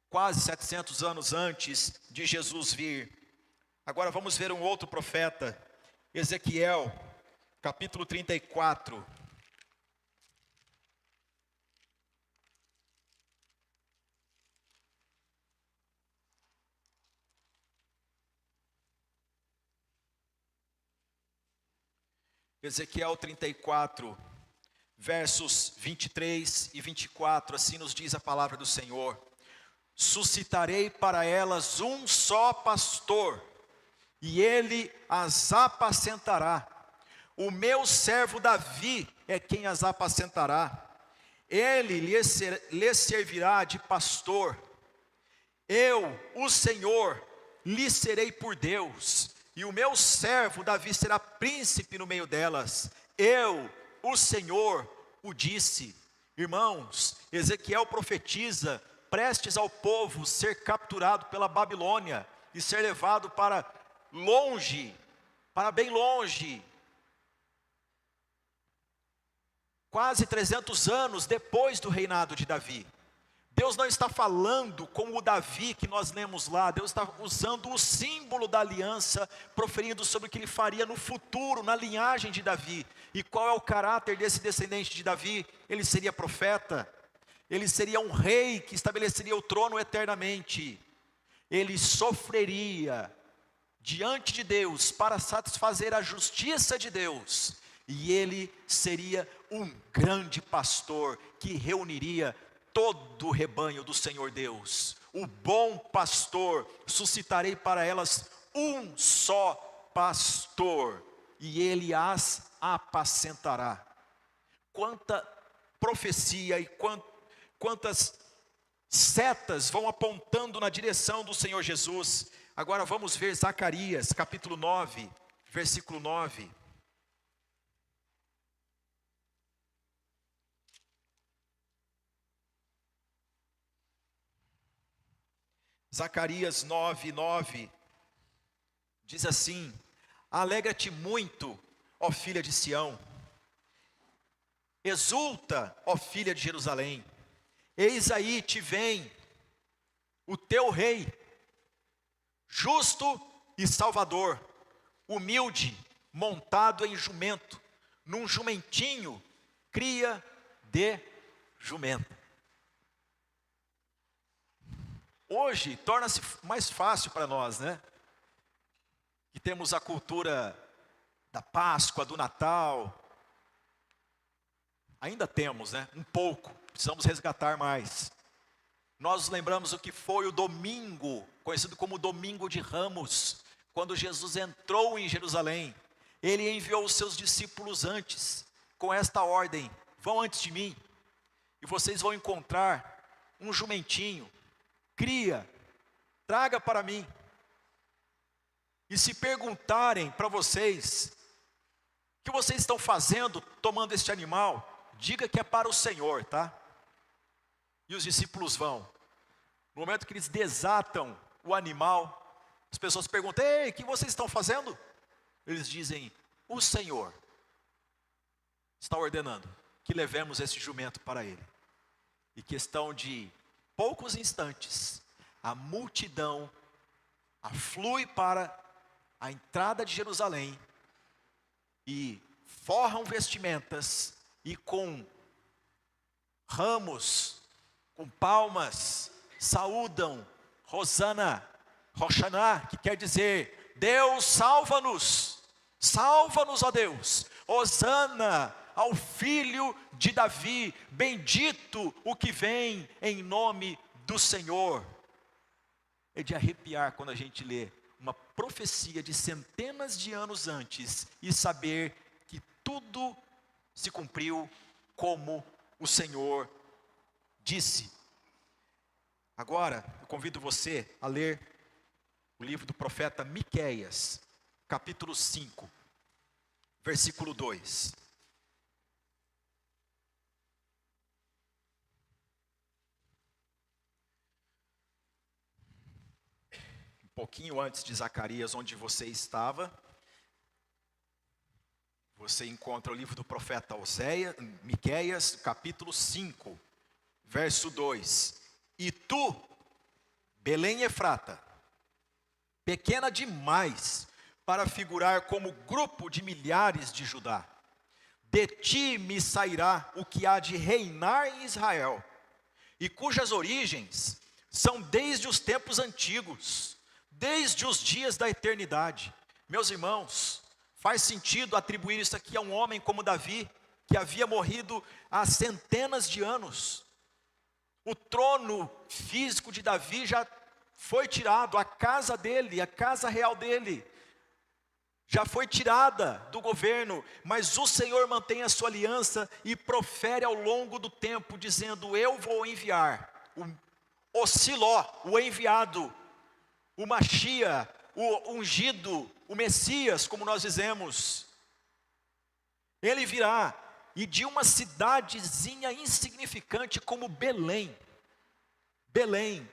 quase 700 anos antes de Jesus vir. Agora vamos ver um outro profeta, Ezequiel, capítulo 34. Ezequiel 34, versos 23 e 24, assim nos diz a palavra do Senhor: suscitarei para elas um só pastor, e ele as apacentará. O meu servo Davi é quem as apacentará. Ele lhes servirá de pastor. Eu, o Senhor, lhe serei por Deus, e o meu servo Davi será príncipe no meio delas. Eu, o Senhor, o disse. Irmãos, Ezequiel profetiza prestes ao povo ser capturado pela Babilônia e ser levado para longe, para bem longe, quase 300 anos depois do reinado de Davi. Deus não está falando como o Davi que nós lemos lá, Deus está usando o símbolo da aliança, proferindo sobre o que ele faria no futuro, na linhagem de Davi. E qual é o caráter desse descendente de Davi? Ele seria profeta, ele seria um rei que estabeleceria o trono eternamente, ele sofreria diante de Deus para satisfazer a justiça de Deus, e ele seria um grande pastor que reuniria todo o rebanho do Senhor Deus. O bom pastor, suscitarei para elas um só pastor, e ele as apacentará. Quanta profecia e quantas setas vão apontando na direção do Senhor Jesus. Agora vamos ver Zacarias capítulo 9, versículo 9. Zacarias 9, 9, diz assim: alegra-te muito, ó filha de Sião, exulta, ó filha de Jerusalém, eis aí te vem o teu rei, justo e salvador, humilde, montado em jumento, num jumentinho, cria de jumento. Hoje torna-se mais fácil para nós, né? Que temos a cultura da Páscoa, do Natal. Ainda temos, né? Um pouco, precisamos resgatar mais. Nós lembramos o que foi o domingo, conhecido como Domingo de Ramos, quando Jesus entrou em Jerusalém. Ele enviou os seus discípulos antes, com esta ordem: vão antes de mim, e vocês vão encontrar um jumentinho, cria, traga para mim. E se perguntarem para vocês, o que vocês estão fazendo tomando este animal, diga que é para o Senhor, tá? E os discípulos vão. No momento que eles desatam o animal, as pessoas perguntam: ei, o que vocês estão fazendo? Eles dizem: o Senhor está ordenando que levemos esse jumento para ele. E questão de poucos instantes, a multidão aflui para a entrada de Jerusalém e forram vestimentas e com ramos, com palmas, saúdam Hosana, Roshaná, que quer dizer: Deus salva-nos, salva-nos, ó Deus, Hosana ao filho de Davi, bendito o que vem em nome do Senhor. É de arrepiar quando a gente lê uma profecia de centenas de anos antes e saber que tudo se cumpriu como o Senhor disse. Agora, eu convido você a ler o livro do profeta Miqueias, capítulo 5, versículo 2. Um pouquinho antes de Zacarias, onde você estava, você encontra o livro do profeta Miqueias, capítulo 5, verso 2. E tu, Belém Efrata, pequena demais para figurar como grupo de milhares de Judá, de ti me sairá o que há de reinar em Israel, e cujas origens são desde os tempos antigos, desde os dias da eternidade. Meus irmãos, faz sentido atribuir isso aqui a um homem como Davi, que havia morrido há centenas de anos. O trono físico de Davi já foi tirado, a casa dele, a casa real dele, já foi tirada do governo, mas o Senhor mantém a sua aliança e profere ao longo do tempo, dizendo: eu vou enviar o Siló, o enviado, o Machia, o ungido, o Messias, como nós dizemos. Ele virá e de uma cidadezinha insignificante como Belém. Belém.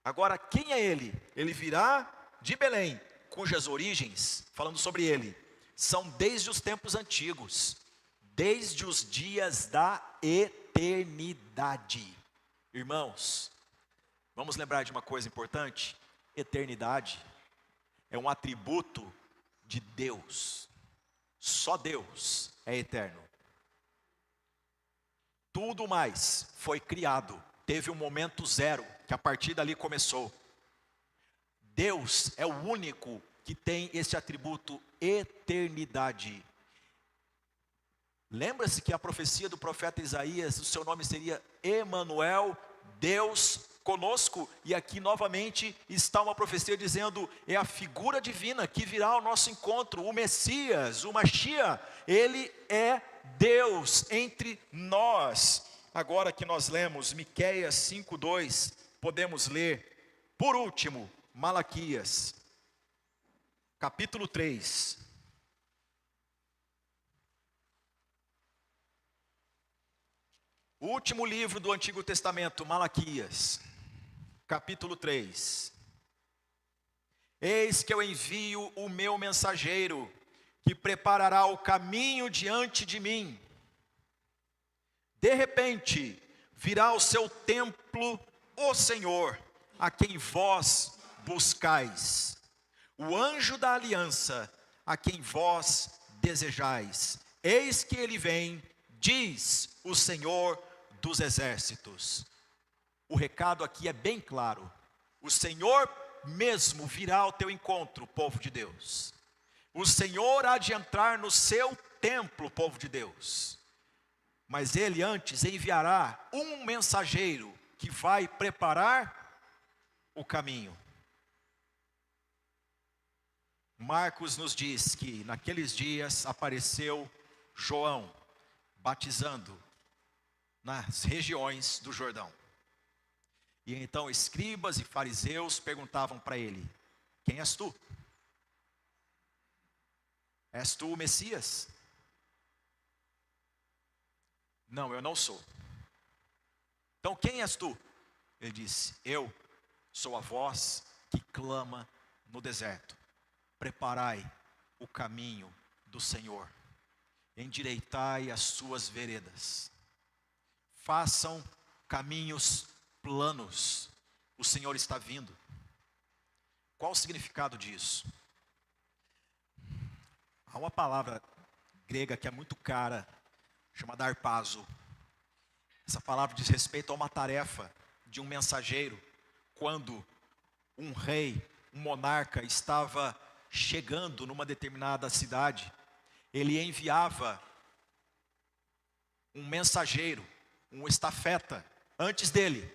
Agora, quem é ele? Ele virá de Belém, cujas origens, falando sobre ele, são desde os tempos antigos, desde os dias da eternidade. Irmãos, vamos lembrar de uma coisa importante: eternidade é um atributo de Deus. Só Deus é eterno. Tudo mais foi criado, teve um momento zero, que a partir dali começou. Deus é o único que tem esse atributo eternidade. Lembra-se que a profecia do profeta Isaías, o seu nome seria Emanuel, Deus conosco, e aqui novamente está uma profecia dizendo, é a figura divina que virá ao nosso encontro, o Messias, o Mashiach, ele é Deus entre nós. Agora que nós lemos Miqueias 5:2, podemos ler, por último, Malaquias, capítulo 3. O último livro do Antigo Testamento, Malaquias, capítulo 3. Eis que eu envio o meu mensageiro, que preparará o caminho diante de mim. De repente, virá ao seu templo o Senhor, a quem vós buscais, o anjo da aliança, a quem vós desejais. Eis que ele vem, diz o Senhor dos exércitos. O recado aqui é bem claro: o Senhor mesmo virá ao teu encontro, povo de Deus. O Senhor há de entrar no seu templo, povo de Deus. Mas ele antes enviará um mensageiro que vai preparar o caminho. Marcos nos diz que naqueles dias apareceu João batizando nas regiões do Jordão. E então escribas e fariseus perguntavam para ele: quem és tu? És tu o Messias? Não, eu não sou. Então quem és tu? Ele disse: eu sou a voz que clama no deserto, preparai o caminho do Senhor, endireitai as suas veredas, façam caminhos planos, o Senhor está vindo. Qual o significado disso? Há uma palavra grega que é muito cara, chamada harpazo. Essa palavra diz respeito a uma tarefa de um mensageiro, quando um rei, um monarca estava chegando numa determinada cidade, ele enviava um mensageiro, um estafeta, antes dele.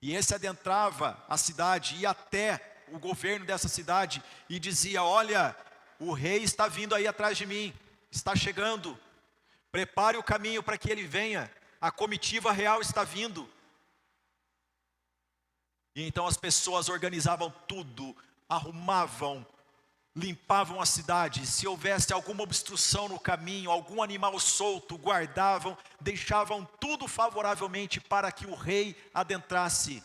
E esse adentrava a cidade, ia até o governo dessa cidade e dizia: olha, o rei está vindo aí atrás de mim, está chegando, prepare o caminho para que ele venha, a comitiva real está vindo. E então as pessoas organizavam tudo, arrumavam, limpavam a cidade. Se houvesse alguma obstrução no caminho, algum animal solto, guardavam, deixavam tudo favoravelmente para que o rei adentrasse.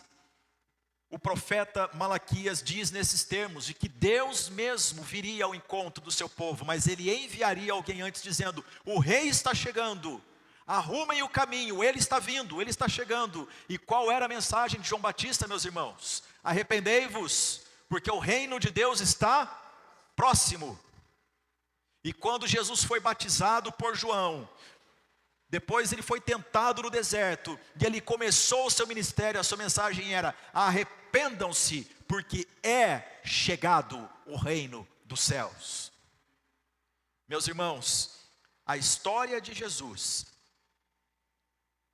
O profeta Malaquias diz nesses termos de que Deus mesmo viria ao encontro do seu povo, mas ele enviaria alguém antes dizendo: o rei está chegando, arrumem o caminho, ele está vindo, ele está chegando. E qual era a mensagem de João Batista, meus irmãos? Arrependei-vos, porque o reino de Deus está próximo. E quando Jesus foi batizado por João, depois ele foi tentado no deserto, e ele começou o seu ministério, a sua mensagem era: arrependam-se, porque é chegado o reino dos céus. Meus irmãos, a história de Jesus,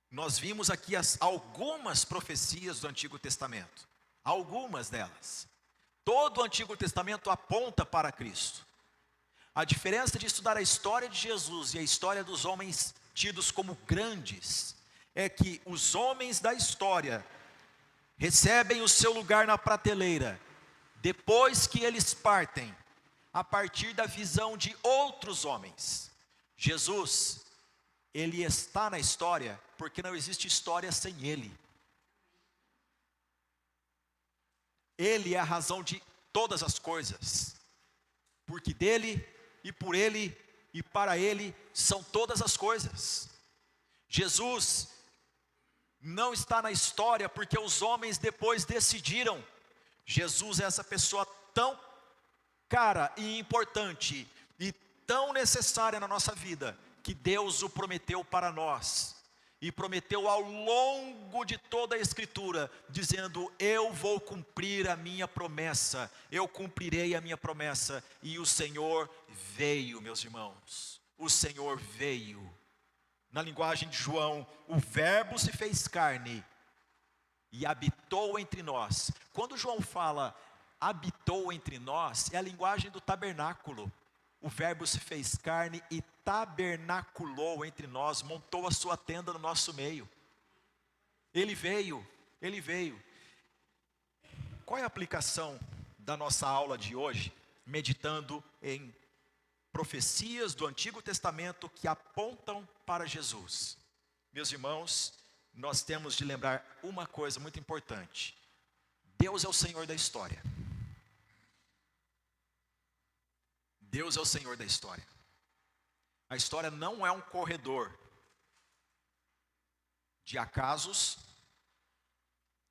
nós vimos aqui algumas profecias do Antigo Testamento, algumas delas. Todo o Antigo Testamento aponta para Cristo. A diferença de estudar a história de Jesus e a história dos homens tidos como grandes é que os homens da história recebem o seu lugar na prateleira depois que eles partem, a partir da visão de outros homens. Jesus, ele está na história porque não existe história sem ele. Ele é a razão de todas as coisas, porque dele e por ele e para ele são todas as coisas. Jesus não está na história porque os homens depois decidiram. Jesus é essa pessoa tão cara e importante e tão necessária na nossa vida, que Deus o prometeu para nós, e prometeu ao longo de toda a Escritura, dizendo: eu vou cumprir a minha promessa, eu cumprirei a minha promessa. E o Senhor veio, meus irmãos, o Senhor veio. Na linguagem de João, o verbo se fez carne e habitou entre nós. Quando João fala habitou entre nós, é a linguagem do tabernáculo. O verbo se fez carne e tabernaculou entre nós, montou a sua tenda no nosso meio. Ele veio, ele veio. Qual é a aplicação da nossa aula de hoje? Meditando em profecias do Antigo Testamento que apontam para Jesus. Meus irmãos, nós temos de lembrar uma coisa muito importante: Deus é o Senhor da história. Deus é o Senhor da história. A história não é um corredor de acasos,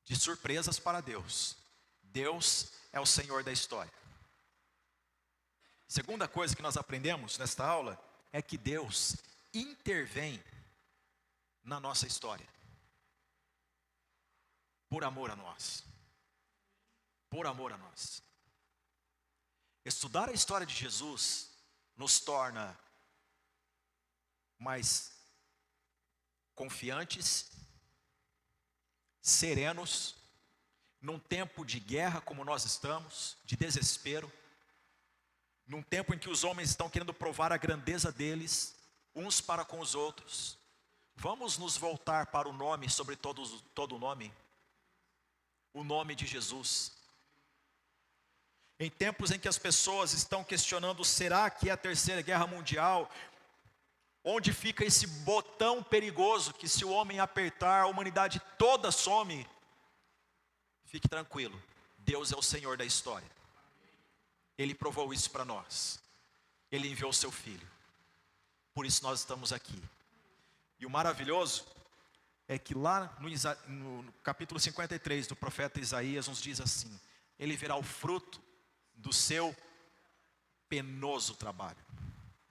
de surpresas para Deus. Deus é o Senhor da história. Segunda coisa que nós aprendemos nesta aula é que Deus intervém na nossa história, por amor a nós. Por amor a nós. Estudar a história de Jesus nos torna mais confiantes, serenos, num tempo de guerra como nós estamos, de desespero, num tempo em que os homens estão querendo provar a grandeza deles, uns para com os outros. Vamos nos voltar para o nome sobre todo o nome, o nome de Jesus. Em tempos em que as pessoas estão questionando, será que é a terceira guerra mundial? Onde fica esse botão perigoso que, se o homem apertar, a humanidade toda some? Fique tranquilo, Deus é o Senhor da história. Ele provou isso para nós. Ele enviou o seu Filho. Por isso nós estamos aqui. E o maravilhoso é que lá no capítulo 53 do profeta Isaías nos diz assim: ele verá o fruto do seu penoso trabalho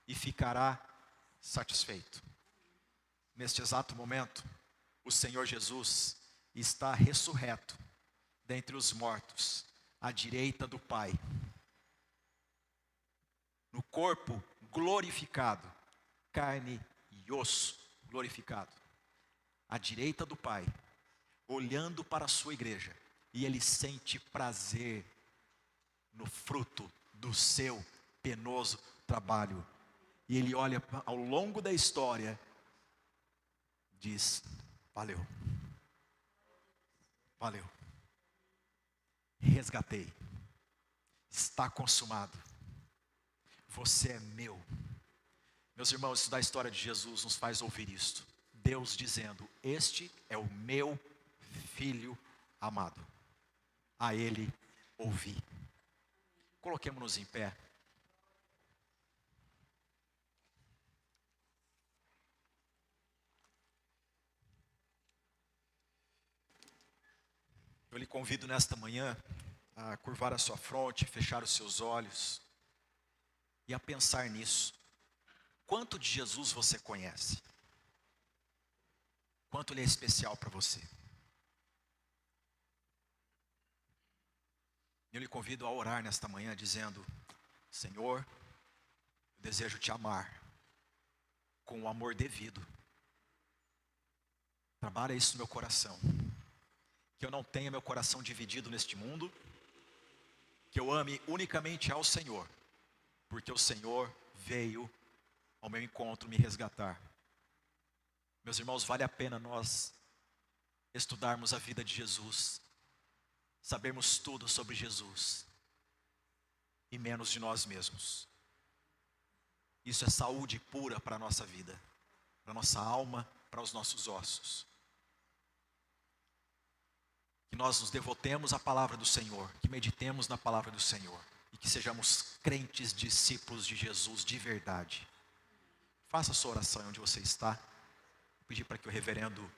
e ficará satisfeito. Neste exato momento, o Senhor Jesus está ressurreto dentre os mortos, à direita do Pai, no corpo glorificado, carne e osso glorificado, à direita do Pai, olhando para a sua igreja, e ele sente prazer no fruto do seu penoso trabalho. E ele olha ao longo da história, diz: valeu, valeu, resgatei, está consumado, você é meu. Meus irmãos, estudar a história de Jesus nos faz ouvir isto. Deus dizendo: este é o meu Filho amado, a ele ouvi. Coloquemos-nos em pé. Eu lhe convido nesta manhã a curvar a sua fronte, fechar os seus olhos e a pensar nisso. Quanto de Jesus você conhece? Quanto ele é especial para você? Eu lhe convido a orar nesta manhã dizendo: Senhor, eu desejo te amar com o amor devido. Trabalha isso no meu coração. Que eu não tenha meu coração dividido neste mundo. Que eu ame unicamente ao Senhor, porque o Senhor veio ao meu encontro me resgatar. Meus irmãos, vale a pena nós estudarmos a vida de Jesus, sabermos tudo sobre Jesus, e menos de nós mesmos. Isso é saúde pura para a nossa vida, para a nossa alma, para os nossos ossos. Que nós nos devotemos à palavra do Senhor, que meditemos na palavra do Senhor e que sejamos crentes, discípulos de Jesus de verdade. Faça a sua oração onde você está. Vou pedir para que o reverendo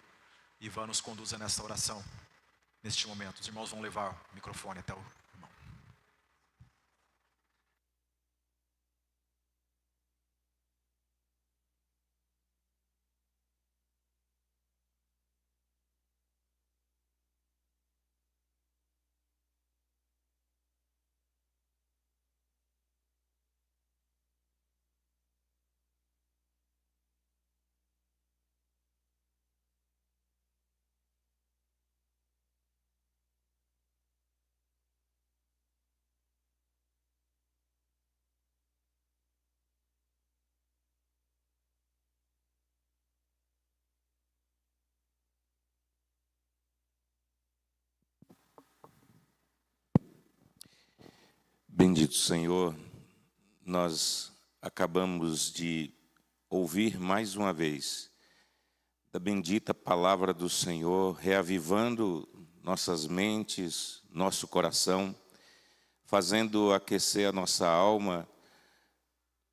Ivan nos conduza nessa oração, neste momento. Os irmãos vão levar o microfone até o irmão. Bendito Senhor, nós acabamos de ouvir mais uma vez da bendita palavra do Senhor, reavivando nossas mentes, nosso coração, fazendo aquecer a nossa alma,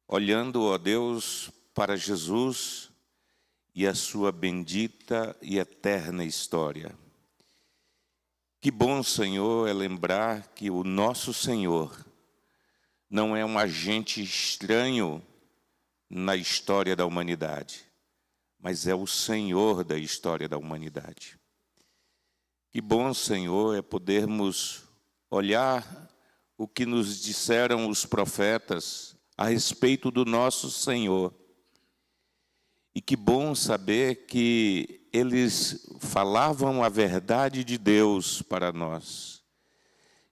olhando, ó Deus, para Jesus e a sua bendita e eterna história. Que bom, Senhor, é lembrar que o nosso Senhor não é um agente estranho na história da humanidade, mas é o Senhor da história da humanidade. Que bom, Senhor, é podermos olhar o que nos disseram os profetas a respeito do nosso Senhor. E que bom saber que eles falavam a verdade de Deus para nós.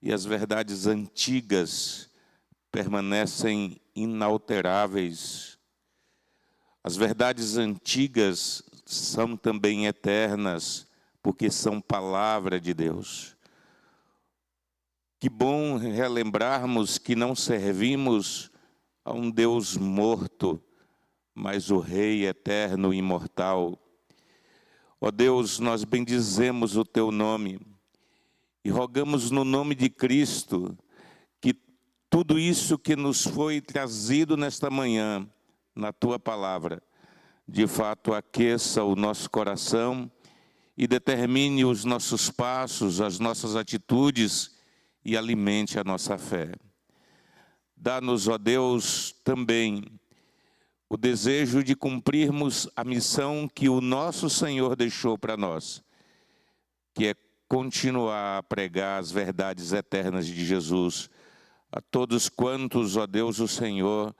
E as verdades antigas permanecem inalteráveis. As verdades antigas são também eternas, porque são palavra de Deus. Que bom relembrarmos que não servimos a um Deus morto, mas o Rei eterno e imortal. Ó Deus, nós bendizemos o Teu nome e rogamos no nome de Cristo que tudo isso que nos foi trazido nesta manhã, na Tua palavra, de fato aqueça o nosso coração e determine os nossos passos, as nossas atitudes e alimente a nossa fé. Dá-nos, ó Deus, também o desejo de cumprirmos a missão que o nosso Senhor deixou para nós, que é continuar a pregar as verdades eternas de Jesus a todos quantos, ó Deus, o Senhor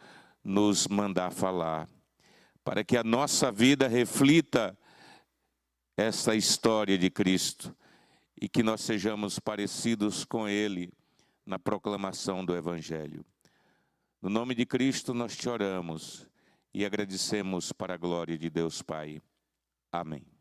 nos mandar falar, para que a nossa vida reflita essa história de Cristo e que nós sejamos parecidos com Ele na proclamação do Evangelho. No nome de Cristo nós te oramos e agradecemos para a glória de Deus Pai. Amém.